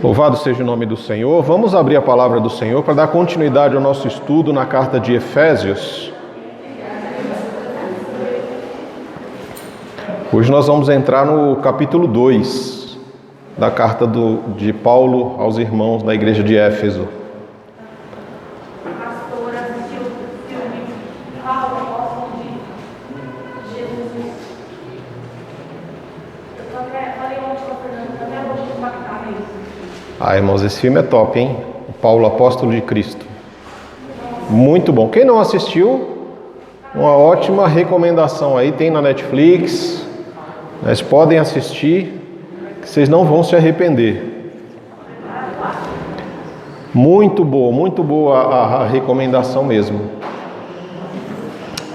Louvado seja o nome do Senhor. Vamos abrir a palavra do Senhor para dar continuidade ao nosso estudo na carta de Efésios. Hoje nós vamos entrar no capítulo 2 da carta de Paulo aos irmãos da igreja de Éfeso. Irmãos, esse filme é top, hein? O Paulo, Apóstolo de Cristo. Muito bom. Quem não assistiu, uma ótima recomendação aí, tem na Netflix. Vocês podem assistir, que vocês não vão se arrepender. Muito boa a recomendação mesmo.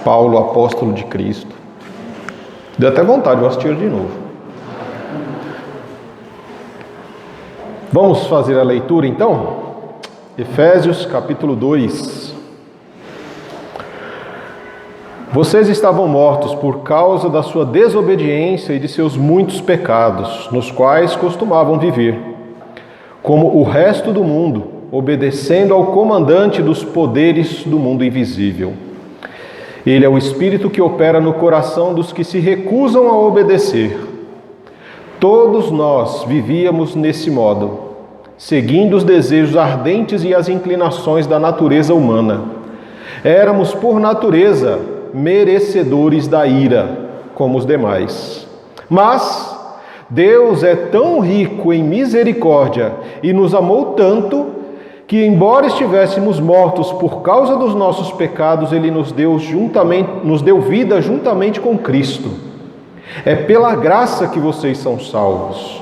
Paulo, Apóstolo de Cristo. Deu até vontade, vou assistir de novo. Vamos fazer a leitura então? Efésios capítulo 2. Vocês estavam mortos por causa da sua desobediência e de seus muitos pecados, nos quais costumavam viver, como o resto do mundo, obedecendo ao comandante dos poderes do mundo invisível. Ele é o Espírito que opera no coração dos que se recusam a obedecer. Todos nós vivíamos nesse modo, seguindo os desejos ardentes e as inclinações da natureza humana. Éramos, por natureza, merecedores da ira, como os demais. Mas Deus é tão rico em misericórdia e nos amou tanto que, embora estivéssemos mortos por causa dos nossos pecados, Ele nos deu vida juntamente com Cristo. É pela graça que vocês são salvos,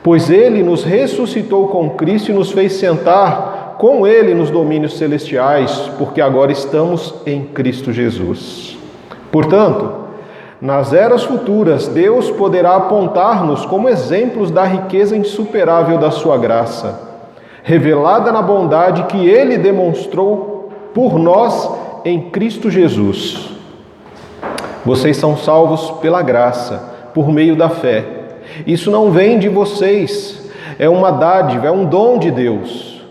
pois Ele nos ressuscitou com Cristo e nos fez sentar com Ele nos domínios celestiais, porque agora estamos em Cristo Jesus. Portanto, nas eras futuras, Deus poderá apontar-nos como exemplos da riqueza insuperável da sua graça, revelada na bondade que Ele demonstrou por nós em Cristo Jesus. Vocês são salvos pela graça, por meio da fé. Isso não vem de vocês, é uma dádiva, é um dom de Deus.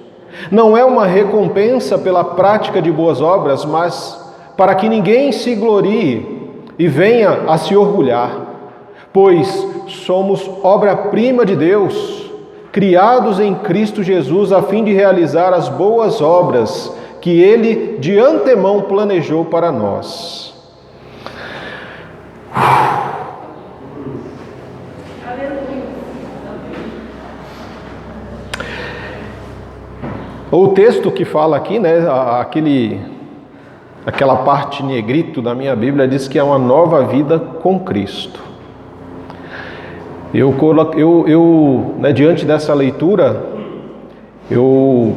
Não é uma recompensa pela prática de boas obras, mas para que ninguém se glorie e venha a se orgulhar, pois somos obra-prima de Deus, criados em Cristo Jesus a fim de realizar as boas obras que Ele de antemão planejou para nós. O texto que fala aqui, né, aquela parte negrito da minha Bíblia diz que é uma nova vida com Cristo. Diante dessa leitura, eu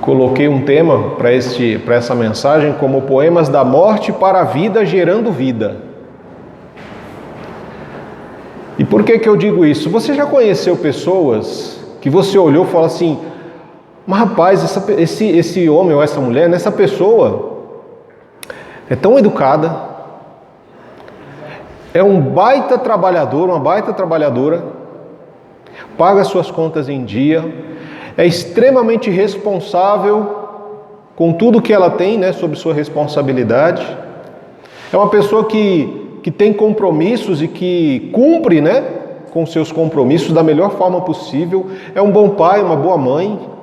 coloquei um tema para essa mensagem como poemas da morte para a vida gerando vida. E por que eu digo isso? Você já conheceu pessoas que você olhou e falou assim: mas rapaz, esse homem ou essa mulher, essa pessoa é tão educada, é um baita trabalhador, uma baita trabalhadora, paga suas contas em dia, é extremamente responsável com tudo que ela tem, né, sob sua responsabilidade, é uma pessoa que tem compromissos e que cumpre, né, com seus compromissos da melhor forma possível, é um bom pai, uma boa mãe.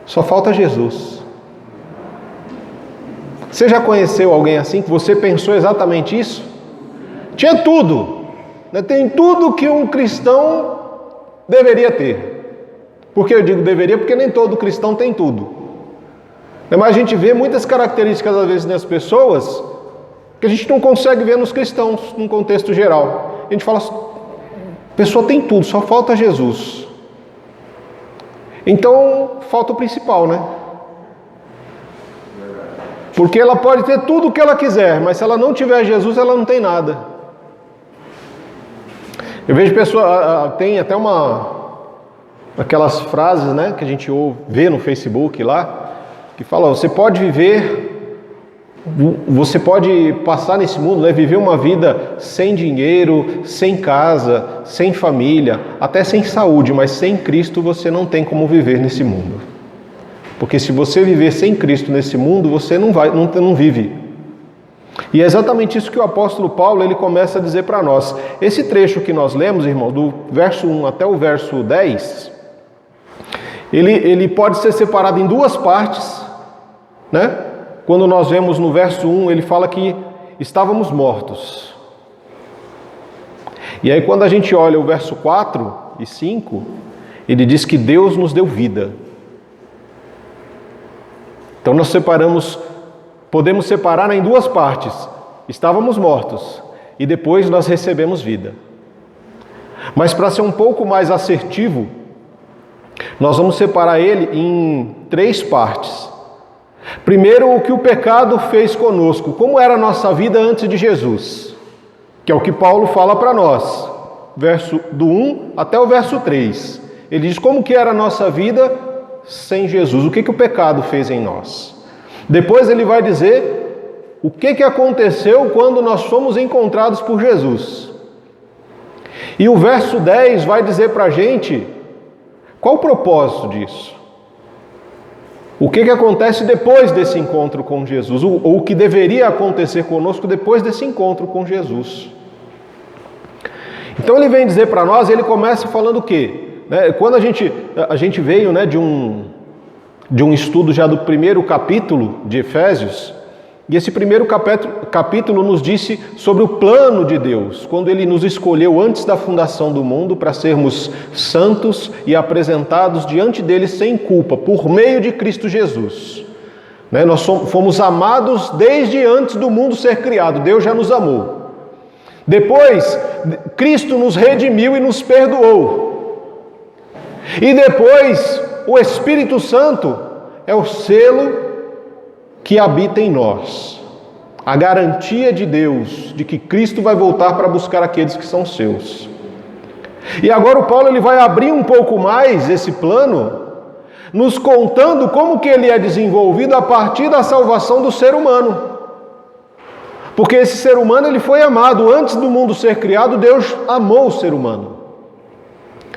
Só falta Jesus. Você já conheceu alguém assim que você pensou exatamente isso? Tinha tudo, né? Tem tudo que um cristão deveria ter. Por que eu digo deveria? Porque nem todo cristão tem tudo. Mas a gente vê muitas características às vezes nas pessoas que a gente não consegue ver nos cristãos, num contexto geral. A gente fala, a pessoa tem tudo, só falta Jesus. Então, falta o principal, né? Porque ela pode ter tudo o que ela quiser, mas se ela não tiver Jesus, ela não tem nada. Eu vejo pessoas, tem até aquelas frases, né, que a gente vê no Facebook lá, que fala, você pode viver Você pode passar nesse mundo, né, viver uma vida sem dinheiro, sem casa, sem família, até sem saúde, mas sem Cristo você não tem como viver nesse mundo. Porque se você viver sem Cristo nesse mundo, você não vive. E é exatamente isso que o apóstolo Paulo ele começa a dizer para nós. Esse trecho que nós lemos, irmão, do verso 1 até o verso 10, ele pode ser separado em duas partes, né? Quando nós vemos no verso 1, ele fala que estávamos mortos. E aí quando a gente olha o verso 4 e 5, ele diz que Deus nos deu vida. Então nós podemos separar em duas partes. Estávamos mortos e depois nós recebemos vida. Mas para ser um pouco mais assertivo, nós vamos separar ele em três partes. Primeiro, o que o pecado fez conosco, como era a nossa vida antes de Jesus, que é o que Paulo fala para nós, verso do 1 até o verso 3. Ele diz como que era a nossa vida sem Jesus, o que o pecado fez em nós. Depois ele vai dizer o que aconteceu quando nós fomos encontrados por Jesus. E o verso 10 vai dizer para a gente qual o propósito disso. O que acontece depois desse encontro com Jesus, ou o que deveria acontecer conosco depois desse encontro com Jesus. Então ele vem dizer para nós, ele começa falando o quê? Quando a gente veio, né, de um estudo já do primeiro capítulo de Efésios, e esse primeiro capítulo nos disse sobre o plano de Deus, quando Ele nos escolheu antes da fundação do mundo para sermos santos e apresentados diante dele sem culpa, por meio de Cristo Jesus. Nós fomos amados desde antes do mundo ser criado, Deus já nos amou. Depois, Cristo nos redimiu e nos perdoou. E depois, o Espírito Santo é o selo que habita em nós, a garantia de Deus de que Cristo vai voltar para buscar aqueles que são seus. E agora o Paulo ele vai abrir um pouco mais esse plano, nos contando como que ele é desenvolvido a partir da salvação do ser humano. Porque esse ser humano ele foi amado antes do mundo ser criado, Deus amou o ser humano.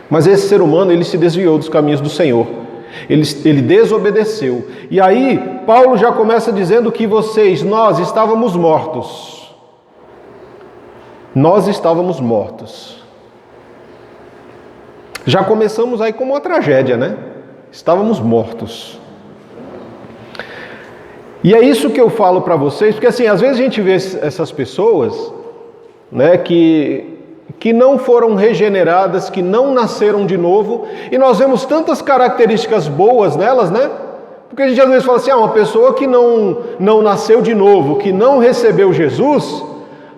Mas esse ser humano ele se desviou dos caminhos do Senhor. Ele desobedeceu. E aí, Paulo já começa dizendo que nós estávamos mortos. Nós estávamos mortos. Já começamos aí como uma tragédia, né? Estávamos mortos. E é isso que eu falo para vocês, porque assim, às vezes a gente vê essas pessoas, né, que não foram regeneradas, que não nasceram de novo, e nós vemos tantas características boas nelas, né? Porque a gente às vezes fala assim, uma pessoa que não nasceu de novo, que não recebeu Jesus,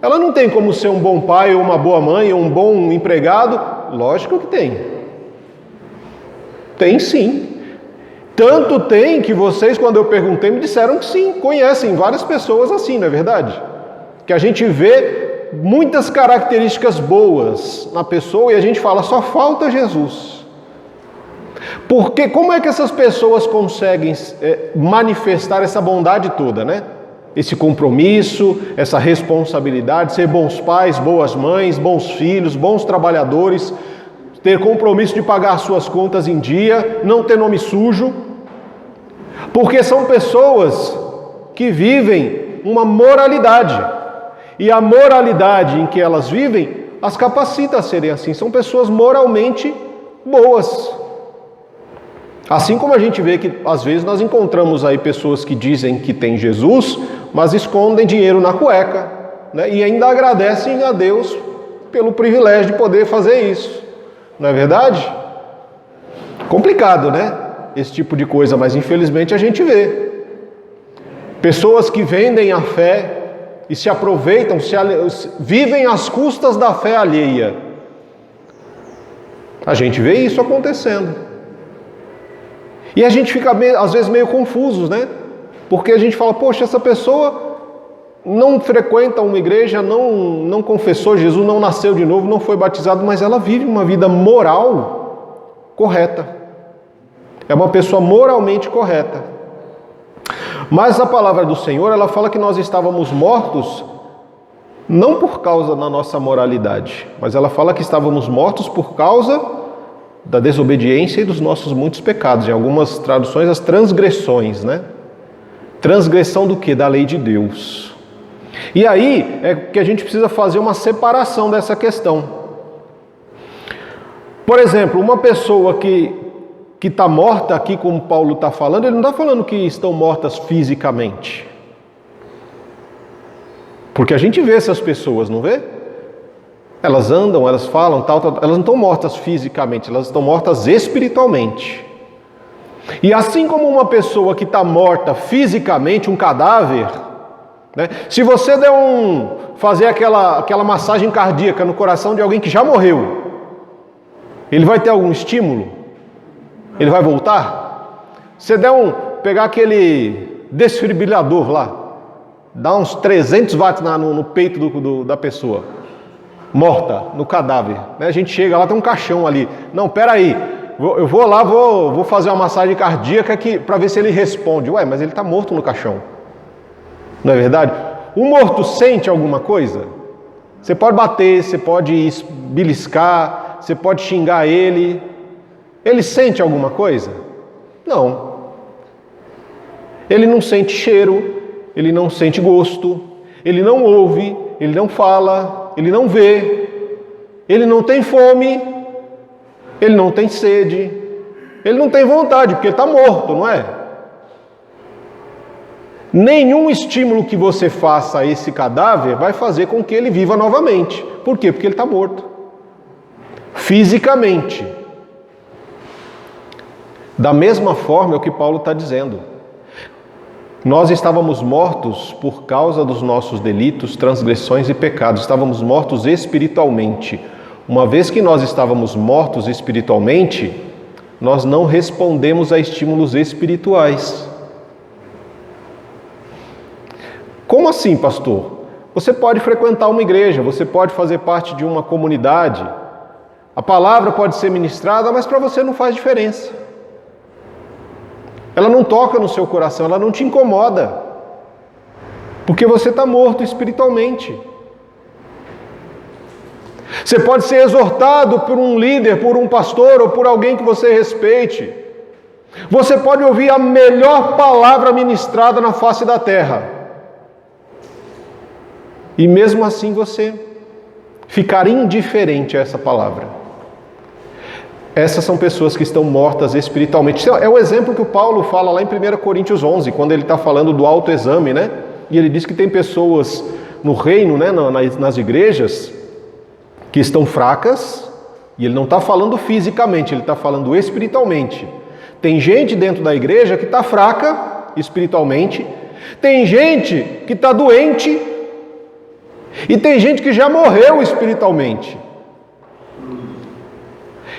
ela não tem como ser um bom pai, ou uma boa mãe, ou um bom empregado. Lógico que tem. Tem sim. Tanto tem que vocês, quando eu perguntei, me disseram que sim, conhecem várias pessoas assim, não é verdade? Que a gente vê muitas características boas na pessoa e a gente fala, só falta Jesus. Porque como é que essas pessoas conseguem manifestar essa bondade toda, né? Esse compromisso, essa responsabilidade, ser bons pais, boas mães, bons filhos, bons trabalhadores, ter compromisso de pagar suas contas em dia, não ter nome sujo. Porque são pessoas que vivem uma moralidade. E a moralidade em que elas vivem as capacita a serem assim. São pessoas moralmente boas. Assim como a gente vê que às vezes nós encontramos aí pessoas que dizem que têm Jesus, mas escondem dinheiro na cueca, né? E ainda agradecem a Deus pelo privilégio de poder fazer isso. Não é verdade? Complicado, né? Esse tipo de coisa, mas infelizmente a gente vê. Pessoas que vendem a fé e se aproveitam, vivem às custas da fé alheia. A gente vê isso acontecendo. E a gente fica às vezes meio confusos, né? Porque a gente fala, poxa, essa pessoa não frequenta uma igreja, não confessou Jesus, não nasceu de novo, não foi batizado, mas ela vive uma vida moral correta. É uma pessoa moralmente correta. Mas a palavra do Senhor, ela fala que nós estávamos mortos não por causa da nossa moralidade, mas ela fala que estávamos mortos por causa da desobediência e dos nossos muitos pecados. Em algumas traduções, as transgressões, né? Transgressão do quê? Da lei de Deus. E aí é que a gente precisa fazer uma separação dessa questão. Por exemplo, uma pessoa que está morta aqui, como Paulo está falando, ele não está falando que estão mortas fisicamente. Porque a gente vê essas pessoas, não vê? Elas andam, elas falam, tal, elas não estão mortas fisicamente, elas estão mortas espiritualmente. E assim como uma pessoa que está morta fisicamente, um cadáver, né? Se você fazer aquela massagem cardíaca no coração de alguém que já morreu, ele vai ter algum estímulo? Ele vai voltar? Você pegar aquele desfibrilador lá, dá uns 300 watts no peito da pessoa, morta, no cadáver, né? A gente chega lá, tem um caixão ali. Não, peraí, eu vou lá, vou fazer uma massagem cardíaca para ver se ele responde. Ué, mas ele está morto no caixão. Não é verdade? O morto sente alguma coisa? Você pode bater, você pode beliscar, você pode xingar ele. Ele sente alguma coisa? Não. Ele não sente cheiro, ele não sente gosto, ele não ouve, ele não fala, ele não vê, ele não tem fome, ele não tem sede, ele não tem vontade, porque ele está morto, não é? Nenhum estímulo que você faça a esse cadáver vai fazer com que ele viva novamente. Por quê? Porque ele está morto. Fisicamente. Da mesma forma é o que Paulo está dizendo. Nós estávamos mortos por causa dos nossos delitos, transgressões e pecados. Estávamos mortos espiritualmente. Uma vez que nós estávamos mortos espiritualmente, nós não respondemos a estímulos espirituais. Como assim, pastor? Você pode frequentar uma igreja, você pode fazer parte de uma comunidade, a palavra pode ser ministrada, mas para você não faz diferença. Ela não toca no seu coração, ela não te incomoda, porque você está morto espiritualmente. Você pode ser exortado por um líder, por um pastor ou por alguém que você respeite. Você pode ouvir a melhor palavra ministrada na face da terra. E mesmo assim você ficar indiferente a essa palavra. Essas são pessoas que estão mortas espiritualmente. É o exemplo que o Paulo fala lá em 1 Coríntios 11, quando ele está falando do autoexame, né? E ele diz que tem pessoas no reino, né, nas igrejas, que estão fracas, e ele não está falando fisicamente, ele está falando espiritualmente. Tem gente dentro da igreja que está fraca espiritualmente, tem gente que está doente, e tem gente que já morreu espiritualmente.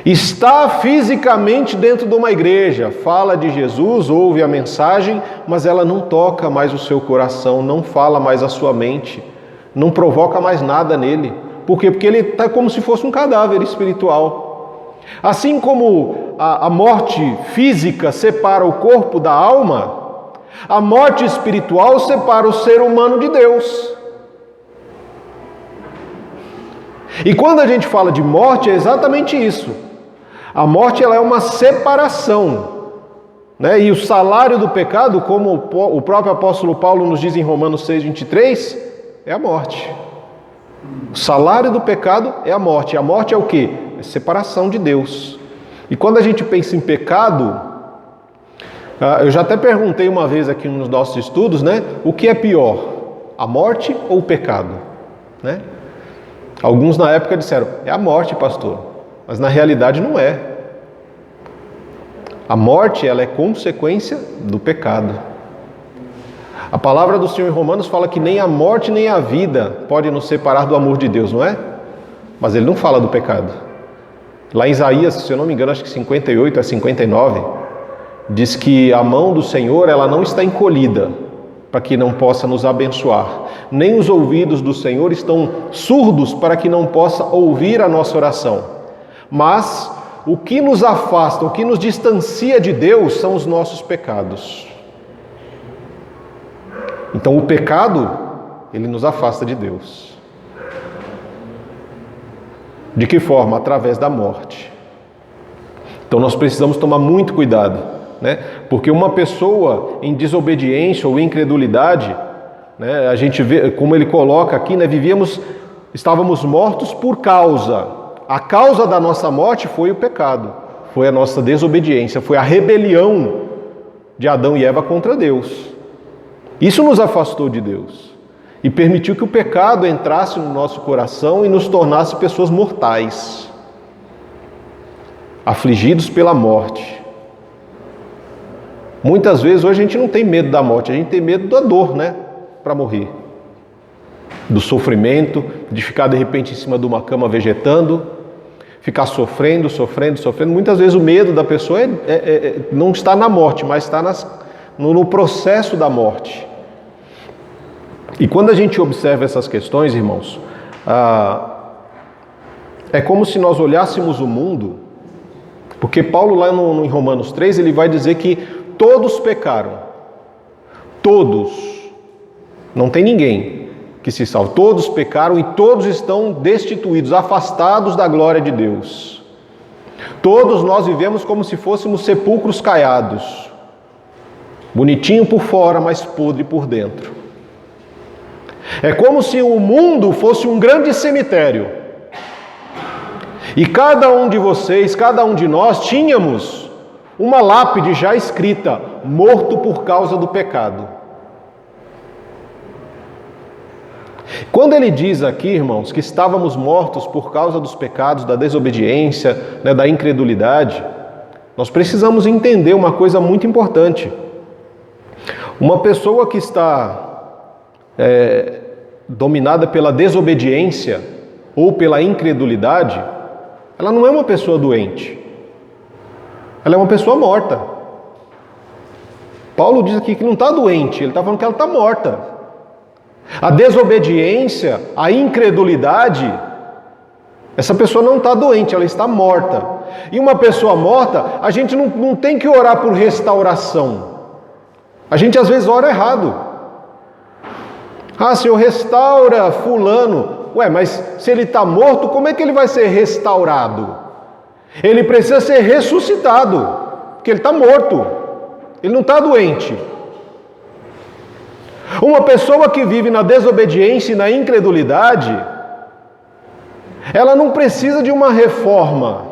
Está fisicamente dentro de uma igreja, fala de Jesus, ouve a mensagem, mas ela não toca mais o seu coração, não fala mais a sua mente, não provoca mais nada nele. Por quê? Porque ele está como se fosse um cadáver espiritual. Assim como a morte física separa o corpo da alma, a morte espiritual separa o ser humano de Deus. E quando a gente fala de morte, é exatamente isso. A morte, ela é uma separação, né? E o salário do pecado, como o próprio apóstolo Paulo nos diz em Romanos 6:23, é a morte. O salário do pecado é a morte. E a morte é o quê? É separação de Deus. E quando a gente pensa em pecado, eu já até perguntei uma vez aqui nos nossos estudos, né? O que é pior? A morte ou o pecado? Né? Alguns na época disseram, é a morte, pastor. Mas na realidade não é. A morte, ela é consequência do pecado. A palavra do Senhor em Romanos fala que nem a morte nem a vida pode nos separar do amor de Deus, não é? Mas ele não fala do pecado. Lá em Isaías, se eu não me engano, acho que 58 a 59, diz que a mão do Senhor, ela não está encolhida para que não possa nos abençoar. Nem os ouvidos do Senhor estão surdos para que não possa ouvir a nossa oração. Mas o que nos afasta, o que nos distancia de Deus são os nossos pecados. Então o pecado, ele nos afasta de Deus. De que forma? Através da morte. Então nós precisamos tomar muito cuidado, né? Porque uma pessoa em desobediência ou incredulidade, né, a gente vê, como ele coloca aqui, né, estávamos mortos por causa. A causa da nossa morte foi o pecado, foi a nossa desobediência, foi a rebelião de Adão e Eva contra Deus. Isso nos afastou de Deus e permitiu que o pecado entrasse no nosso coração e nos tornasse pessoas mortais, afligidos pela morte. Muitas vezes hoje a gente não tem medo da morte, a gente tem medo da dor, né? Para morrer. Do sofrimento, de ficar de repente em cima de uma cama vegetando, ficar sofrendo. Muitas vezes o medo da pessoa não está na morte, mas está no processo da morte. E quando a gente observa essas questões, irmãos, é como se nós olhássemos o mundo, porque Paulo lá em Romanos 3, ele vai dizer que todos pecaram. Todos. Não tem ninguém que se salve. Todos pecaram e todos estão destituídos, afastados da glória de Deus. Todos nós vivemos como se fôssemos sepulcros caiados. Bonitinho por fora, mas podre por dentro. É como se o mundo fosse um grande cemitério. E cada um de vocês, cada um de nós, tínhamos uma lápide já escrita: morto por causa do pecado. Quando ele diz aqui, irmãos, que estávamos mortos por causa dos pecados, da desobediência, né, da incredulidade, nós precisamos entender uma coisa muito importante. Uma pessoa que está dominada pela desobediência ou pela incredulidade, ela não é uma pessoa doente. Ela é uma pessoa morta. Paulo diz aqui que não está doente, ele está falando que ela está morta. A desobediência, a incredulidade, essa pessoa não está doente, ela está morta. E uma pessoa morta, a gente não tem que orar por restauração. A gente às vezes ora errado. Senhor, restaura fulano. Ué, mas se ele está morto, como é que ele vai ser restaurado? Ele precisa ser ressuscitado, porque ele está morto. Ele não está doente. Uma pessoa que vive na desobediência e na incredulidade, ela não precisa de uma reforma.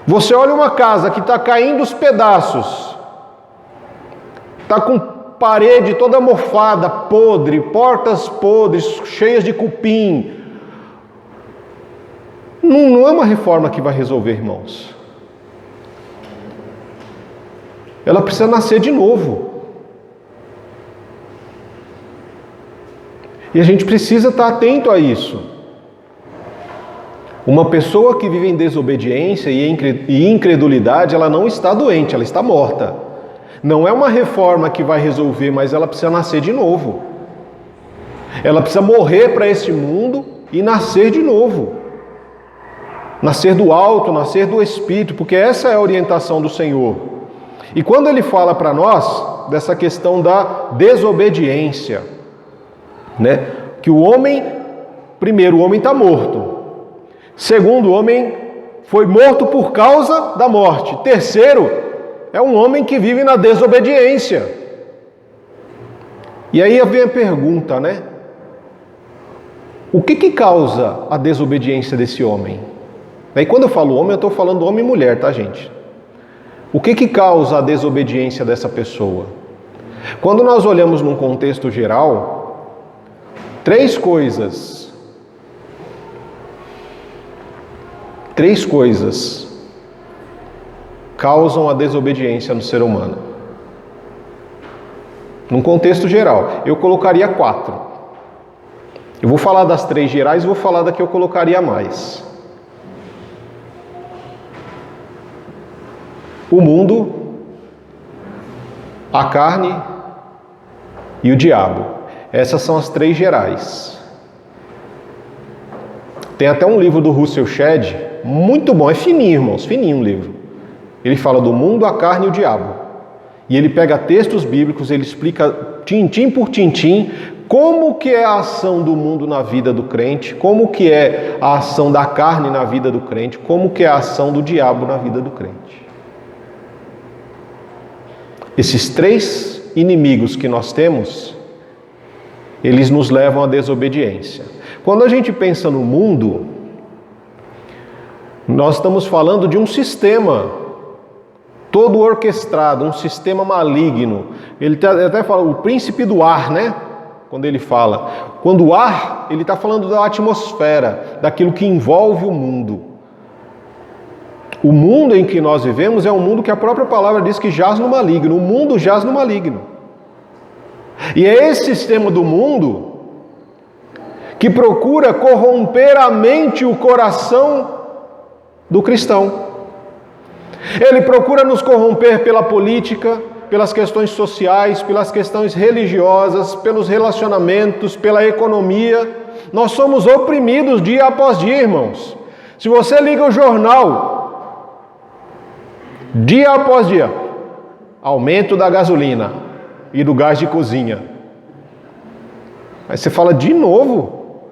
Você olha uma casa que está caindo os pedaços, está com parede toda mofada, podre, portas podres, cheias de cupim. Não é uma reforma que vai resolver, irmãos. Ela precisa nascer de novo. E a gente precisa estar atento a isso. Uma pessoa que vive em desobediência e incredulidade, ela não está doente, ela está morta. Não é uma reforma que vai resolver, mas ela precisa nascer de novo. Ela precisa morrer para este mundo e nascer de novo. Nascer do alto, nascer do Espírito, porque essa é a orientação do Senhor. E quando Ele fala para nós dessa questão da desobediência, né? Que o homem, primeiro, o homem está morto. Segundo, o homem foi morto por causa da morte. Terceiro, é um homem que vive na desobediência. E aí vem a pergunta, né? O que causa a desobediência desse homem? E quando eu falo homem, eu estou falando homem e mulher, tá, gente? O que causa a desobediência dessa pessoa? Quando nós olhamos num contexto geral, três coisas causam a desobediência no ser humano. Num contexto geral, eu colocaria 4. Eu vou falar das 3 gerais e vou falar da que eu colocaria mais. O mundo, a carne e o diabo. Essas são as 3 gerais. Tem até um livro do Russell Shedd, muito bom, é fininho, irmãos, fininho o livro. Ele fala do mundo, a carne e o diabo. E ele pega textos bíblicos, ele explica tintim por tintim, como que é a ação do mundo na vida do crente, como que é a ação da carne na vida do crente, como que é a ação do diabo na vida do crente. Esses três inimigos que nós temos, eles nos levam à desobediência. Quando a gente pensa no mundo, nós estamos falando de um sistema todo orquestrado, um sistema maligno. Ele até fala o príncipe do ar, né? Quando ele fala. Quando o ar, ele está falando da atmosfera, daquilo que envolve o mundo. O mundo em que nós vivemos é um mundo que a própria palavra diz que jaz no maligno. O mundo jaz no maligno. E é esse sistema do mundo que procura corromper a mente e o coração do cristão. Ele procura nos corromper pela política, pelas questões sociais, pelas questões religiosas, pelos relacionamentos, pela economia. Nós somos oprimidos dia após dia, irmãos. Se você liga o jornal, dia após dia, aumento da gasolina e do gás de cozinha. Aí você fala de novo.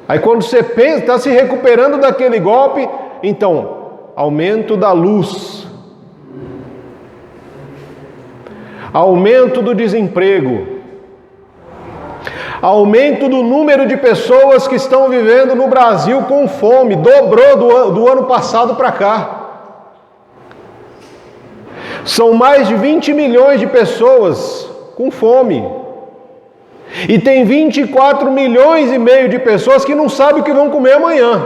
Aí quando você pensa, está se recuperando daquele golpe, então, aumento da luz, aumento do desemprego, aumento do número de pessoas que estão vivendo no Brasil com fome, dobrou do ano passado para cá. São mais de 20 milhões de pessoas com fome. E tem 24 milhões e meio de pessoas que não sabem o que vão comer amanhã.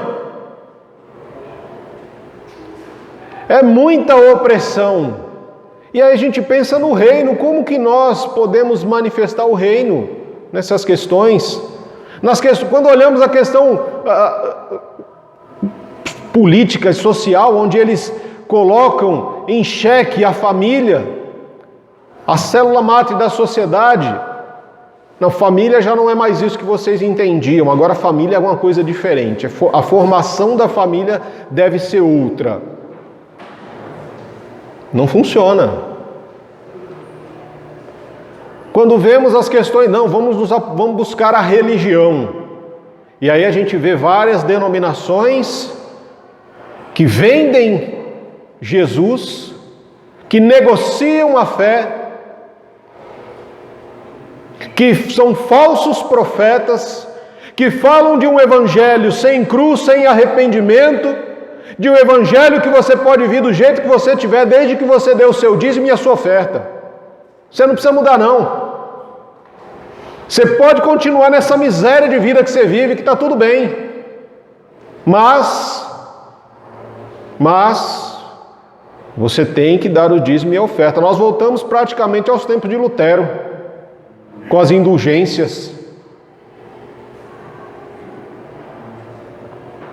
É muita opressão. E aí a gente pensa no reino, como que nós podemos manifestar o reino nessas questões? Quando olhamos a questão política e social, onde eles colocam em xeque a família, a célula máter da sociedade. Não, família já não é mais isso que vocês entendiam, agora família é uma coisa diferente. A formação da família deve ser outra. Não funciona. Quando vemos as questões, não, vamos buscar a religião. E aí a gente vê várias denominações que vendem Jesus, que negociam a fé, que são falsos profetas, que falam de um evangelho sem cruz, sem arrependimento, de um evangelho que você pode vir do jeito que você tiver, desde que você dê o seu dízimo e a sua oferta. Você não precisa mudar, não. Você pode continuar nessa miséria de vida que você vive, que está tudo bem. Mas você tem que dar o dízimo e a oferta. Nós voltamos praticamente aos tempos de Lutero, com as indulgências.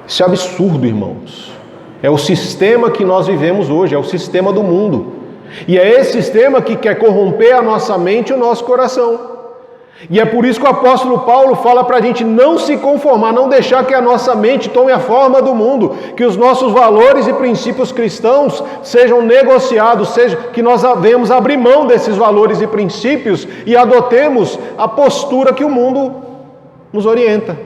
Isso é absurdo, irmãos. É o sistema que nós vivemos hoje, é o sistema do mundo. E é esse sistema que quer corromper a nossa mente e o nosso coração. E é por isso que o apóstolo Paulo fala para a gente não se conformar, não deixar que a nossa mente tome a forma do mundo, que os nossos valores e princípios cristãos sejam negociados, que nós devemos abrir mão desses valores e princípios e adotemos a postura que o mundo nos orienta.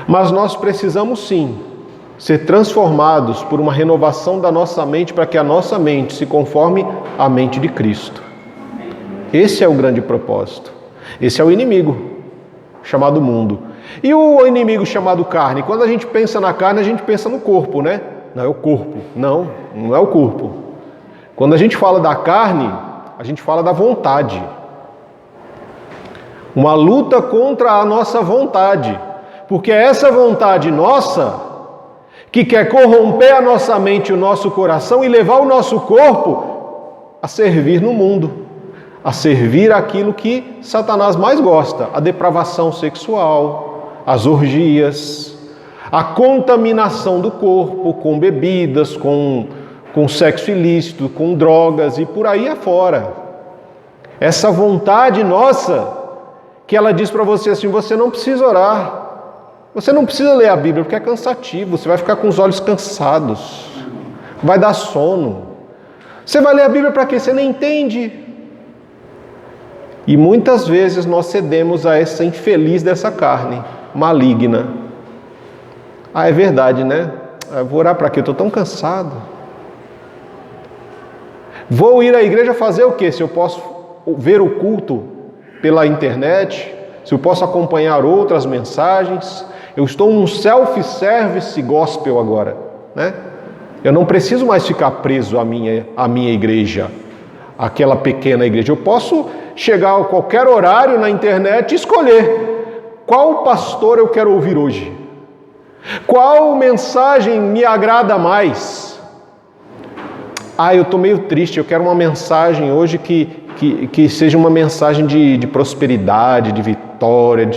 Mas nós precisamos sim ser transformados por uma renovação da nossa mente para que a nossa mente se conforme à mente de Cristo. Esse é o grande propósito. Esse é o inimigo chamado mundo. E o inimigo chamado carne? Quando a gente pensa na carne, a gente pensa no corpo, né? Não é o corpo. Não é o corpo. Quando a gente fala da carne, a gente fala da vontade. Uma luta contra a nossa vontade. Porque é essa vontade nossa que quer corromper a nossa mente e o nosso coração e levar o nosso corpo a servir no mundo, a servir aquilo que Satanás mais gosta, a depravação sexual, as orgias, a contaminação do corpo com bebidas, com sexo ilícito, com drogas e por aí afora. Essa vontade nossa, que ela diz para você assim, você não precisa orar, você não precisa ler a Bíblia porque é cansativo, você vai ficar com os olhos cansados, vai dar sono. Você vai ler a Bíblia para quê? Você nem entende. E muitas vezes nós cedemos a essa infeliz dessa carne maligna. Ah, é verdade, né? Eu vou orar para quê? Eu estou tão cansado. Vou ir à igreja fazer o quê? Se eu posso ver o culto pela internet, se eu posso acompanhar outras mensagens, eu estou num self-service gospel agora, né? Eu não preciso mais ficar preso à minha igreja, aquela pequena igreja. Eu posso chegar a qualquer horário na internet e escolher qual pastor eu quero ouvir hoje, qual mensagem me agrada mais. Ah, eu estou meio triste, eu quero uma mensagem hoje que seja uma mensagem de prosperidade, de vitória.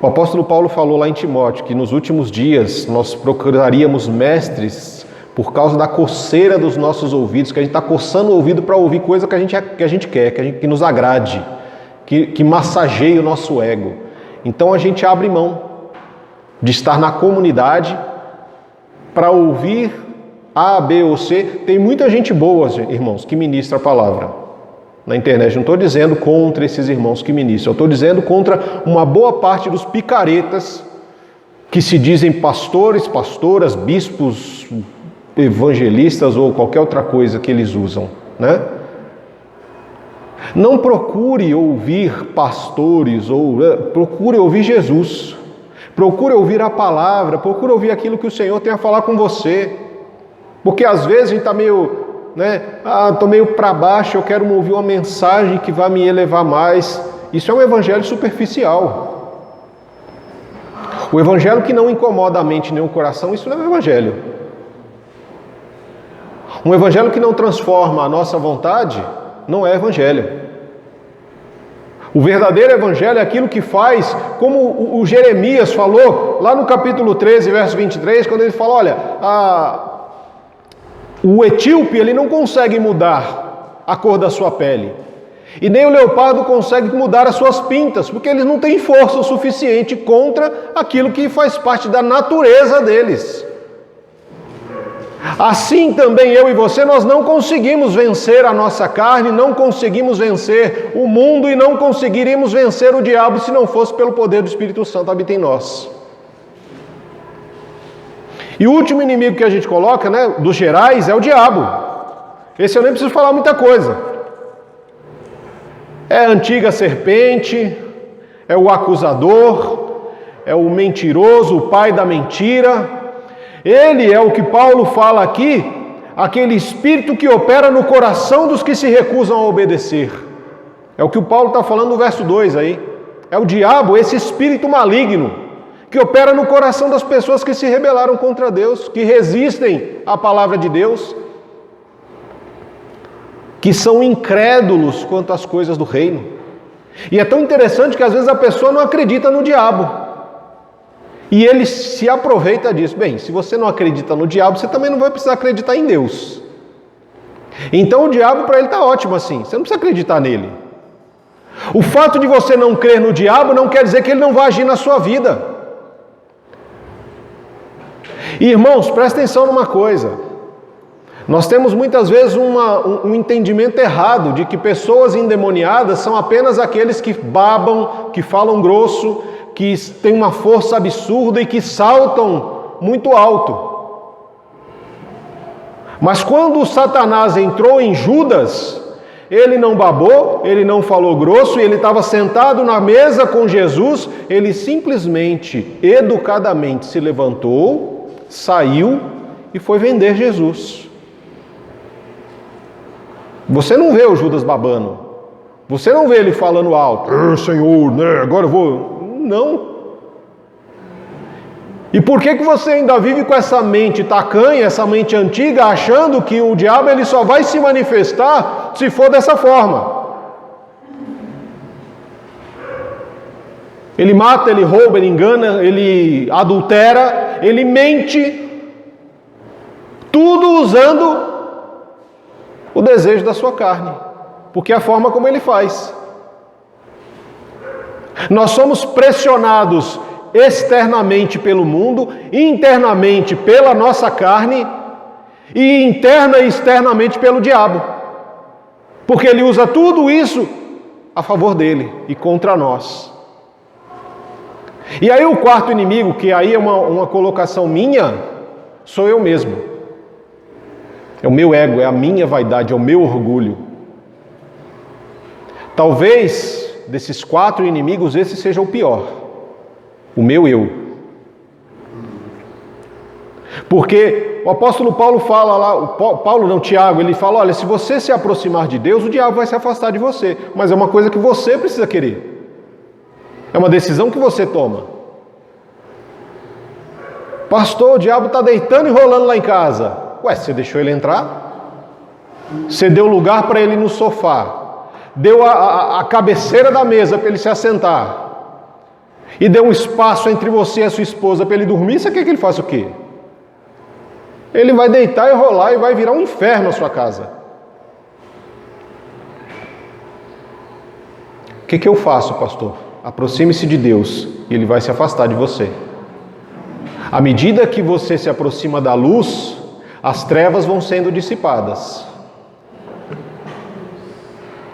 O apóstolo Paulo falou lá em Timóteo que nos últimos dias nós procuraríamos mestres por causa da coceira dos nossos ouvidos, que a gente está coçando o ouvido para ouvir coisa que a gente quer, que nos agrade, que massageie o nosso ego. Então a gente abre mão de estar na comunidade para ouvir A, B ou C. Tem muita gente boa, irmãos, que ministra a palavra na internet. Não estou dizendo contra esses irmãos que ministram, eu estou dizendo contra uma boa parte dos picaretas que se dizem pastores, pastoras, bispos, evangelistas ou qualquer outra coisa que eles usam, né? Não procure ouvir pastores, procure ouvir Jesus. Procure ouvir a palavra, procure ouvir aquilo que o Senhor tem a falar com você. Porque às vezes a gente está meio, estou meio para baixo, eu quero ouvir uma mensagem que vai me elevar mais. Isso é um evangelho superficial. O evangelho que não incomoda a mente nem o coração, isso não é um evangelho. Um evangelho que não transforma a nossa vontade, não é evangelho. O verdadeiro evangelho é aquilo que faz, como o Jeremias falou, lá no capítulo 13, verso 23, quando ele fala, olha, o etíope ele não consegue mudar a cor da sua pele, e nem o leopardo consegue mudar as suas pintas, porque eles não têm força o suficiente contra aquilo que faz parte da natureza deles. Assim também eu e você, nós não conseguimos vencer a nossa carne, não conseguimos vencer o mundo e não conseguiríamos vencer o diabo se não fosse pelo poder do Espírito Santo habita em nós. E o último inimigo que a gente coloca, dos gerais, é o diabo. Esse eu nem preciso falar muita coisa. É a antiga serpente, é o acusador, é o mentiroso, o pai da mentira. Ele é o que Paulo fala aqui, aquele espírito que opera no coração dos que se recusam a obedecer. É o que o Paulo está falando no verso 2 aí. É o diabo, esse espírito maligno, que opera no coração das pessoas que se rebelaram contra Deus, que resistem à palavra de Deus, que são incrédulos quanto às coisas do reino. E é tão interessante que às vezes a pessoa não acredita no diabo. E ele se aproveita disso. Bem, se você não acredita no diabo, você também não vai precisar acreditar em Deus. Então o diabo para ele está ótimo assim. Você não precisa acreditar nele. O fato de você não crer no diabo não quer dizer que ele não vai agir na sua vida. Irmãos, presta atenção numa coisa. Nós temos muitas vezes um entendimento errado de que pessoas endemoniadas são apenas aqueles que babam, que falam grosso, que têm uma força absurda e que saltam muito alto. Mas quando Satanás entrou em Judas, ele não babou, ele não falou grosso, ele estava sentado na mesa com Jesus, ele simplesmente, educadamente se levantou, saiu e foi vender Jesus. Você não vê o Judas babando, você não vê ele falando alto, Senhor, agora eu vou... Não. E por que você ainda vive com essa mente tacanha, essa mente antiga, achando que o diabo ele só vai se manifestar se for dessa forma? Ele mata, ele rouba, ele engana, ele adultera, ele mente, tudo usando o desejo da sua carne, porque é a forma como ele faz. Nós somos pressionados externamente pelo mundo, internamente pela nossa carne, e interna e externamente pelo diabo, porque ele usa tudo isso a favor dele e contra nós. E aí o quarto inimigo, que aí é uma colocação minha, sou eu mesmo. É o meu ego, é a minha vaidade, é o meu orgulho. Talvez desses quatro inimigos esse seja o pior, o meu eu. Porque o apóstolo Paulo fala lá, Tiago, ele fala, olha, se você se aproximar de Deus, o diabo vai se afastar de você. Mas é uma coisa que você precisa querer. É uma decisão que você toma. Pastor, o diabo está deitando e rolando lá em casa. Ué, você deixou ele entrar? Você deu lugar para ele no sofá. Deu a cabeceira da mesa para ele se assentar. E deu um espaço entre você e a sua esposa para ele dormir. Você quer que ele faça o quê? Ele vai deitar e rolar e vai virar um inferno a sua casa. O que eu faço, pastor? Aproxime-se de Deus e Ele vai se afastar de você. À medida que você se aproxima da luz, as trevas vão sendo dissipadas.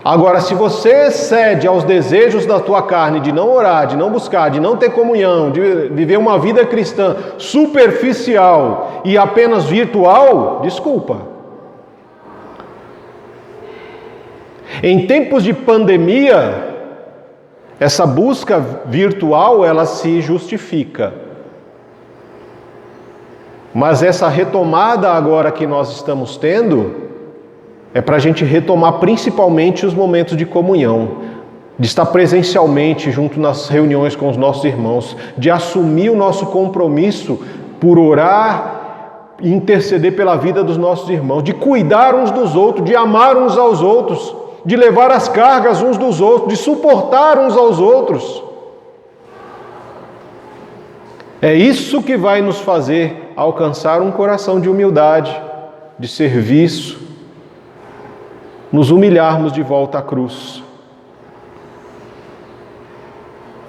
Agora, se você cede aos desejos da tua carne de não orar, de não buscar, de não ter comunhão, de viver uma vida cristã superficial e apenas virtual, desculpa. Em tempos de pandemia, essa busca virtual, ela se justifica. Mas essa retomada agora que nós estamos tendo, é para a gente retomar principalmente os momentos de comunhão, de estar presencialmente junto nas reuniões com os nossos irmãos, de assumir o nosso compromisso por orar e interceder pela vida dos nossos irmãos, de cuidar uns dos outros, de amar uns aos outros, de levar as cargas uns dos outros, de suportar uns aos outros. É isso que vai nos fazer alcançar um coração de humildade, de serviço, nos humilharmos de volta à cruz.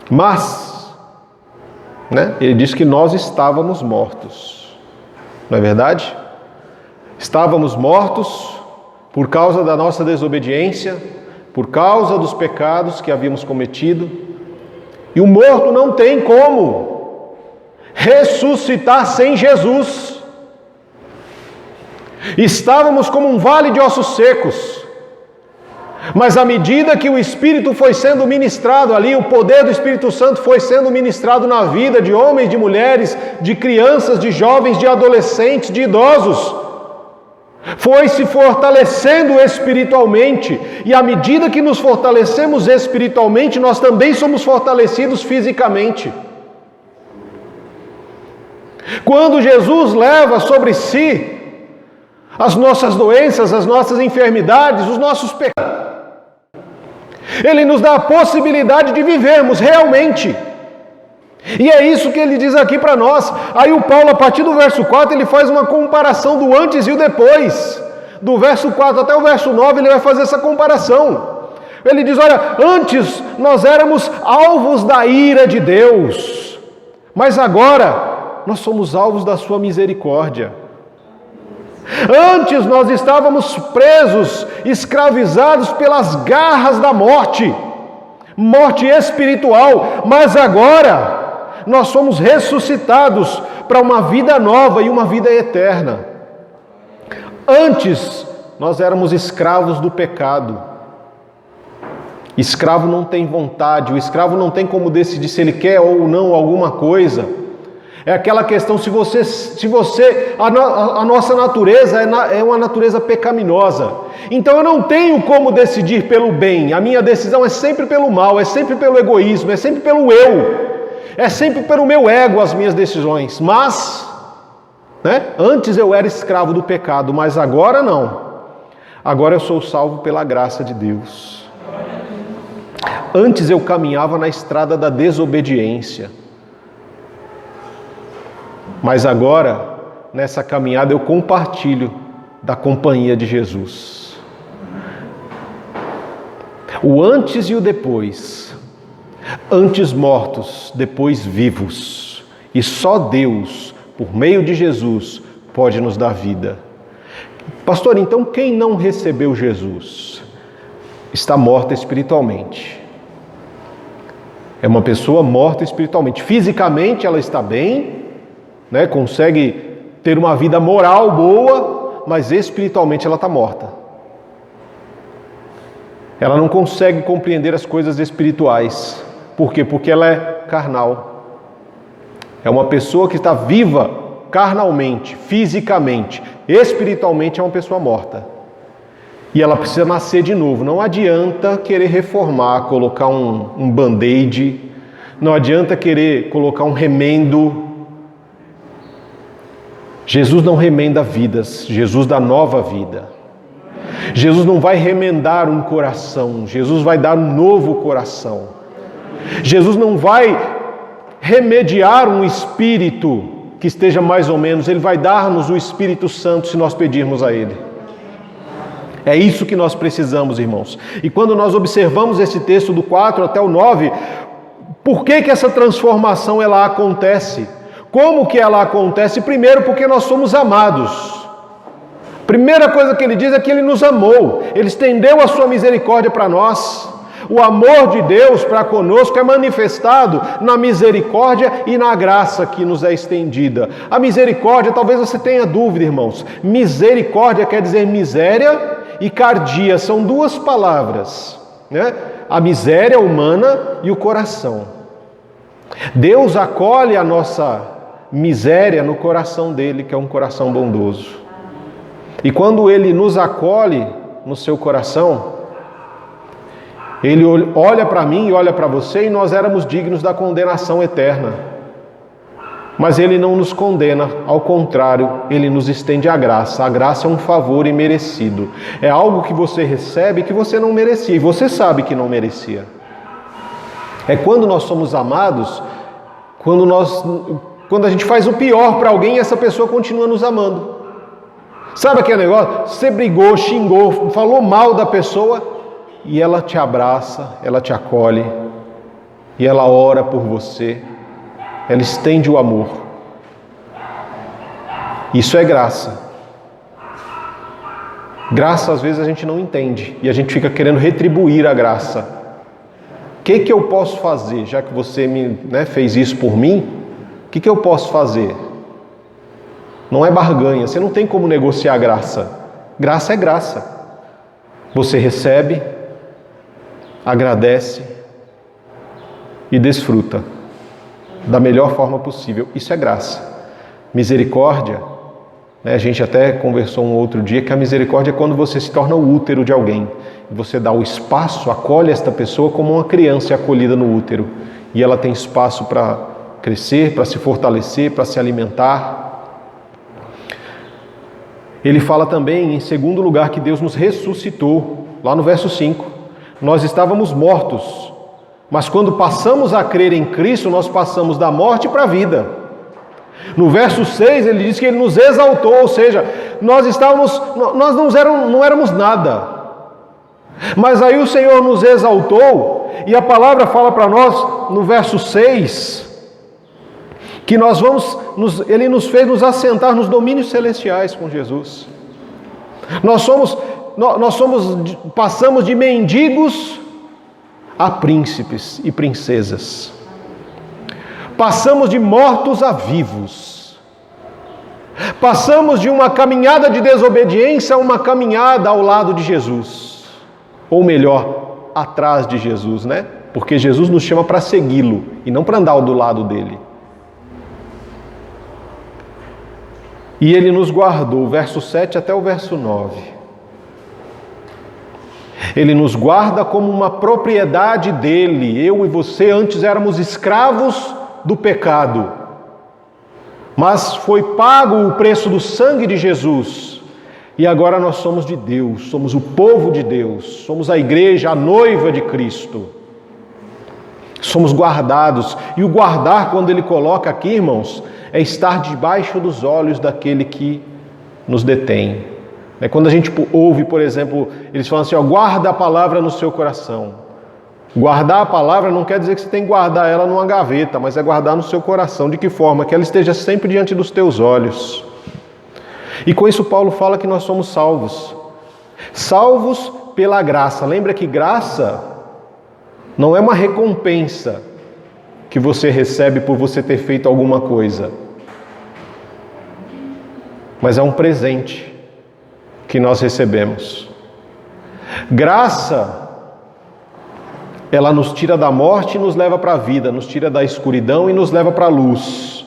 Mas, ele diz que nós estávamos mortos. Não é verdade? Estávamos mortos por causa da nossa desobediência, por causa dos pecados que havíamos cometido. E o morto não tem como ressuscitar sem Jesus. Estávamos como um vale de ossos secos. Mas à medida que o Espírito foi sendo ministrado ali, o poder do Espírito Santo foi sendo ministrado na vida de homens, de mulheres, de crianças, de jovens, de adolescentes, de idosos, foi se fortalecendo espiritualmente. E à medida que nos fortalecemos espiritualmente, nós também somos fortalecidos fisicamente. Quando Jesus leva sobre si as nossas doenças, as nossas enfermidades, os nossos pecados, Ele nos dá a possibilidade de vivermos realmente. E é isso que ele diz aqui para nós. Aí o Paulo, a partir do verso 4, ele faz uma comparação do antes e o depois. Do verso 4 até o verso 9, ele vai fazer essa comparação. Ele diz, olha, antes nós éramos alvos da ira de Deus, mas agora nós somos alvos da sua misericórdia. Antes nós estávamos presos, escravizados pelas garras da morte, morte espiritual, mas agora nós somos ressuscitados para uma vida nova e uma vida eterna. Antes nós éramos escravos do pecado. Escravo não tem vontade, o escravo não tem como decidir se ele quer ou não alguma coisa. É aquela questão, a nossa natureza é uma natureza pecaminosa. Então eu não tenho como decidir pelo bem. A minha decisão é sempre pelo mal, é sempre pelo egoísmo, é sempre pelo eu. É sempre pelo meu ego as minhas decisões. Mas, antes eu era escravo do pecado, mas agora não. Agora eu sou salvo pela graça de Deus. Antes eu caminhava na estrada da desobediência. Mas agora, nessa caminhada, eu compartilho da companhia de Jesus. O antes e o depois. Antes mortos, depois vivos. E só Deus, por meio de Jesus, pode nos dar vida. Pastor, então quem não recebeu Jesus está morta espiritualmente. É uma pessoa morta espiritualmente. Fisicamente ela está bem, né? Consegue ter uma vida moral boa, mas espiritualmente ela está morta. Ela não consegue compreender as coisas espirituais. Por quê? Porque ela é carnal. É uma pessoa que está viva carnalmente, fisicamente. Espiritualmente é uma pessoa morta. E ela precisa nascer de novo. Não adianta querer reformar, colocar um band-aid. Não adianta querer colocar um remendo. Jesus não remenda vidas. Jesus dá nova vida. Jesus não vai remendar um coração. Jesus vai dar um novo coração. Jesus não vai remediar um espírito que esteja mais ou menos. Ele vai dar-nos o Espírito Santo se nós pedirmos a Ele. É isso que nós precisamos, irmãos. E quando nós observamos esse texto do 4 até o 9, por que essa transformação ela acontece? Como que ela acontece? Primeiro, porque nós somos amados. Primeira coisa que ele diz é que ele nos amou. Ele estendeu a sua misericórdia para nós. O amor de Deus para conosco é manifestado na misericórdia e na graça que nos é estendida. A misericórdia, talvez você tenha dúvida, irmãos. Misericórdia quer dizer miséria e cardia, são duas palavras, né? A miséria humana e o coração. Deus acolhe a nossa miséria no coração dele, que é um coração bondoso. E quando ele nos acolhe no seu coração, ele olha para mim e olha para você, e nós éramos dignos da condenação eterna. Mas ele não nos condena, ao contrário, ele nos estende a graça. A graça é um favor imerecido. É algo que você recebe que você não merecia, e você sabe que não merecia. É quando nós somos amados, quando a gente faz o pior para alguém e essa pessoa continua nos amando. Sabe aquele negócio? Você brigou, xingou, falou mal da pessoa e ela te abraça, ela te acolhe e ela ora por você. Ela estende o amor. Isso é graça. Graça às vezes a gente não entende e a gente fica querendo retribuir a graça. O que eu posso fazer, já que você fez isso por mim? O que eu posso fazer? Não é barganha, você não tem como negociar graça. Graça é graça. Você recebe, agradece e desfruta da melhor forma possível. Isso é graça. Misericórdia, a gente até conversou um outro dia que a misericórdia é quando você se torna o útero de alguém. Você dá o espaço, acolhe esta pessoa como uma criança é acolhida no útero. E ela tem espaço para crescer, para se fortalecer, para se alimentar. Ele fala também, em segundo lugar, que Deus nos ressuscitou. Lá no verso 5. Nós estávamos mortos, mas quando passamos a crer em Cristo, nós passamos da morte para a vida. No verso 6, ele diz que ele nos exaltou, ou seja, nós não éramos nada. Mas aí o Senhor nos exaltou, e a palavra fala para nós, no verso 6, que Ele nos fez nos assentar nos domínios celestiais com Jesus. Passamos de mendigos a príncipes e princesas. Passamos de mortos a vivos. Passamos de uma caminhada de desobediência a uma caminhada ao lado de Jesus. Ou melhor, atrás de Jesus, né? Porque Jesus nos chama para segui-lo e não para andar do lado dele. E ele nos guardou, verso 7 até o verso 9. Ele nos guarda como uma propriedade dele. Eu e você antes éramos escravos do pecado, mas foi pago o preço do sangue de Jesus. E agora nós somos de Deus, somos o povo de Deus, somos a igreja, a noiva de Cristo. Somos guardados. E o guardar, quando ele coloca aqui, irmãos, é estar debaixo dos olhos daquele que nos detém. Quando a gente ouve, por exemplo, eles falam assim, guarda a palavra no seu coração. Guardar a palavra não quer dizer que você tem que guardar ela numa gaveta, mas é guardar no seu coração. De que forma? Que ela esteja sempre diante dos teus olhos. E com isso Paulo fala que nós somos salvos. Salvos pela graça. Lembra que graça não é uma recompensa que você recebe por você ter feito alguma coisa, mas é um presente que nós recebemos. Graça, ela nos tira da morte e nos leva para a vida, nos tira da escuridão e nos leva para a luz.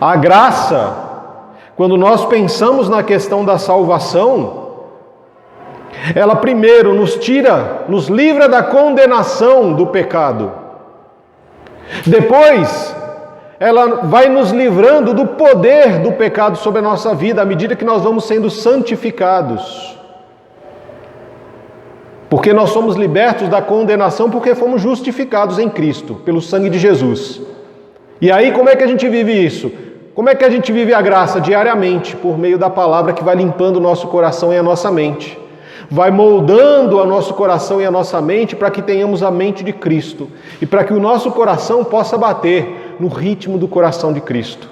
A graça, quando nós pensamos na questão da salvação, ela primeiro nos livra da condenação do pecado. Depois, ela vai nos livrando do poder do pecado sobre a nossa vida, à medida que nós vamos sendo santificados. Porque nós somos libertos da condenação porque fomos justificados em Cristo, pelo sangue de Jesus. E aí, como é que a gente vive isso? Como é que a gente vive a graça? Diariamente, por meio da palavra que vai limpando o nosso coração e a nossa mente. Vai moldando o nosso coração e a nossa mente para que tenhamos a mente de Cristo e para que o nosso coração possa bater no ritmo do coração de Cristo.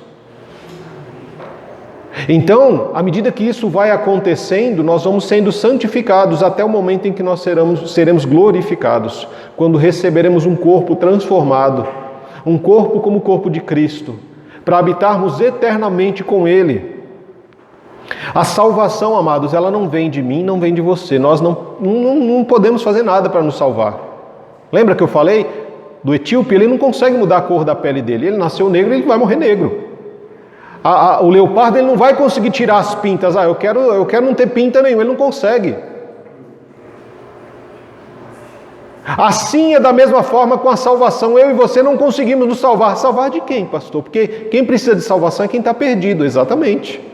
Então, à medida que isso vai acontecendo, nós vamos sendo santificados até o momento em que nós seremos glorificados, quando receberemos um corpo transformado, um corpo como o corpo de Cristo, para habitarmos eternamente com Ele. A salvação, amados, ela não vem de mim, não vem de você. Nós não podemos fazer nada para nos salvar. Lembra que eu falei do etíope? Ele não consegue mudar a cor da pele dele. Ele nasceu negro, ele vai morrer negro. O leopardo, ele não vai conseguir tirar as pintas. Eu quero não ter pinta nenhuma. Ele não consegue. Assim é da mesma forma com a salvação. Eu e você não conseguimos nos salvar. Salvar de quem, pastor? Porque quem precisa de salvação é quem está perdido. Exatamente.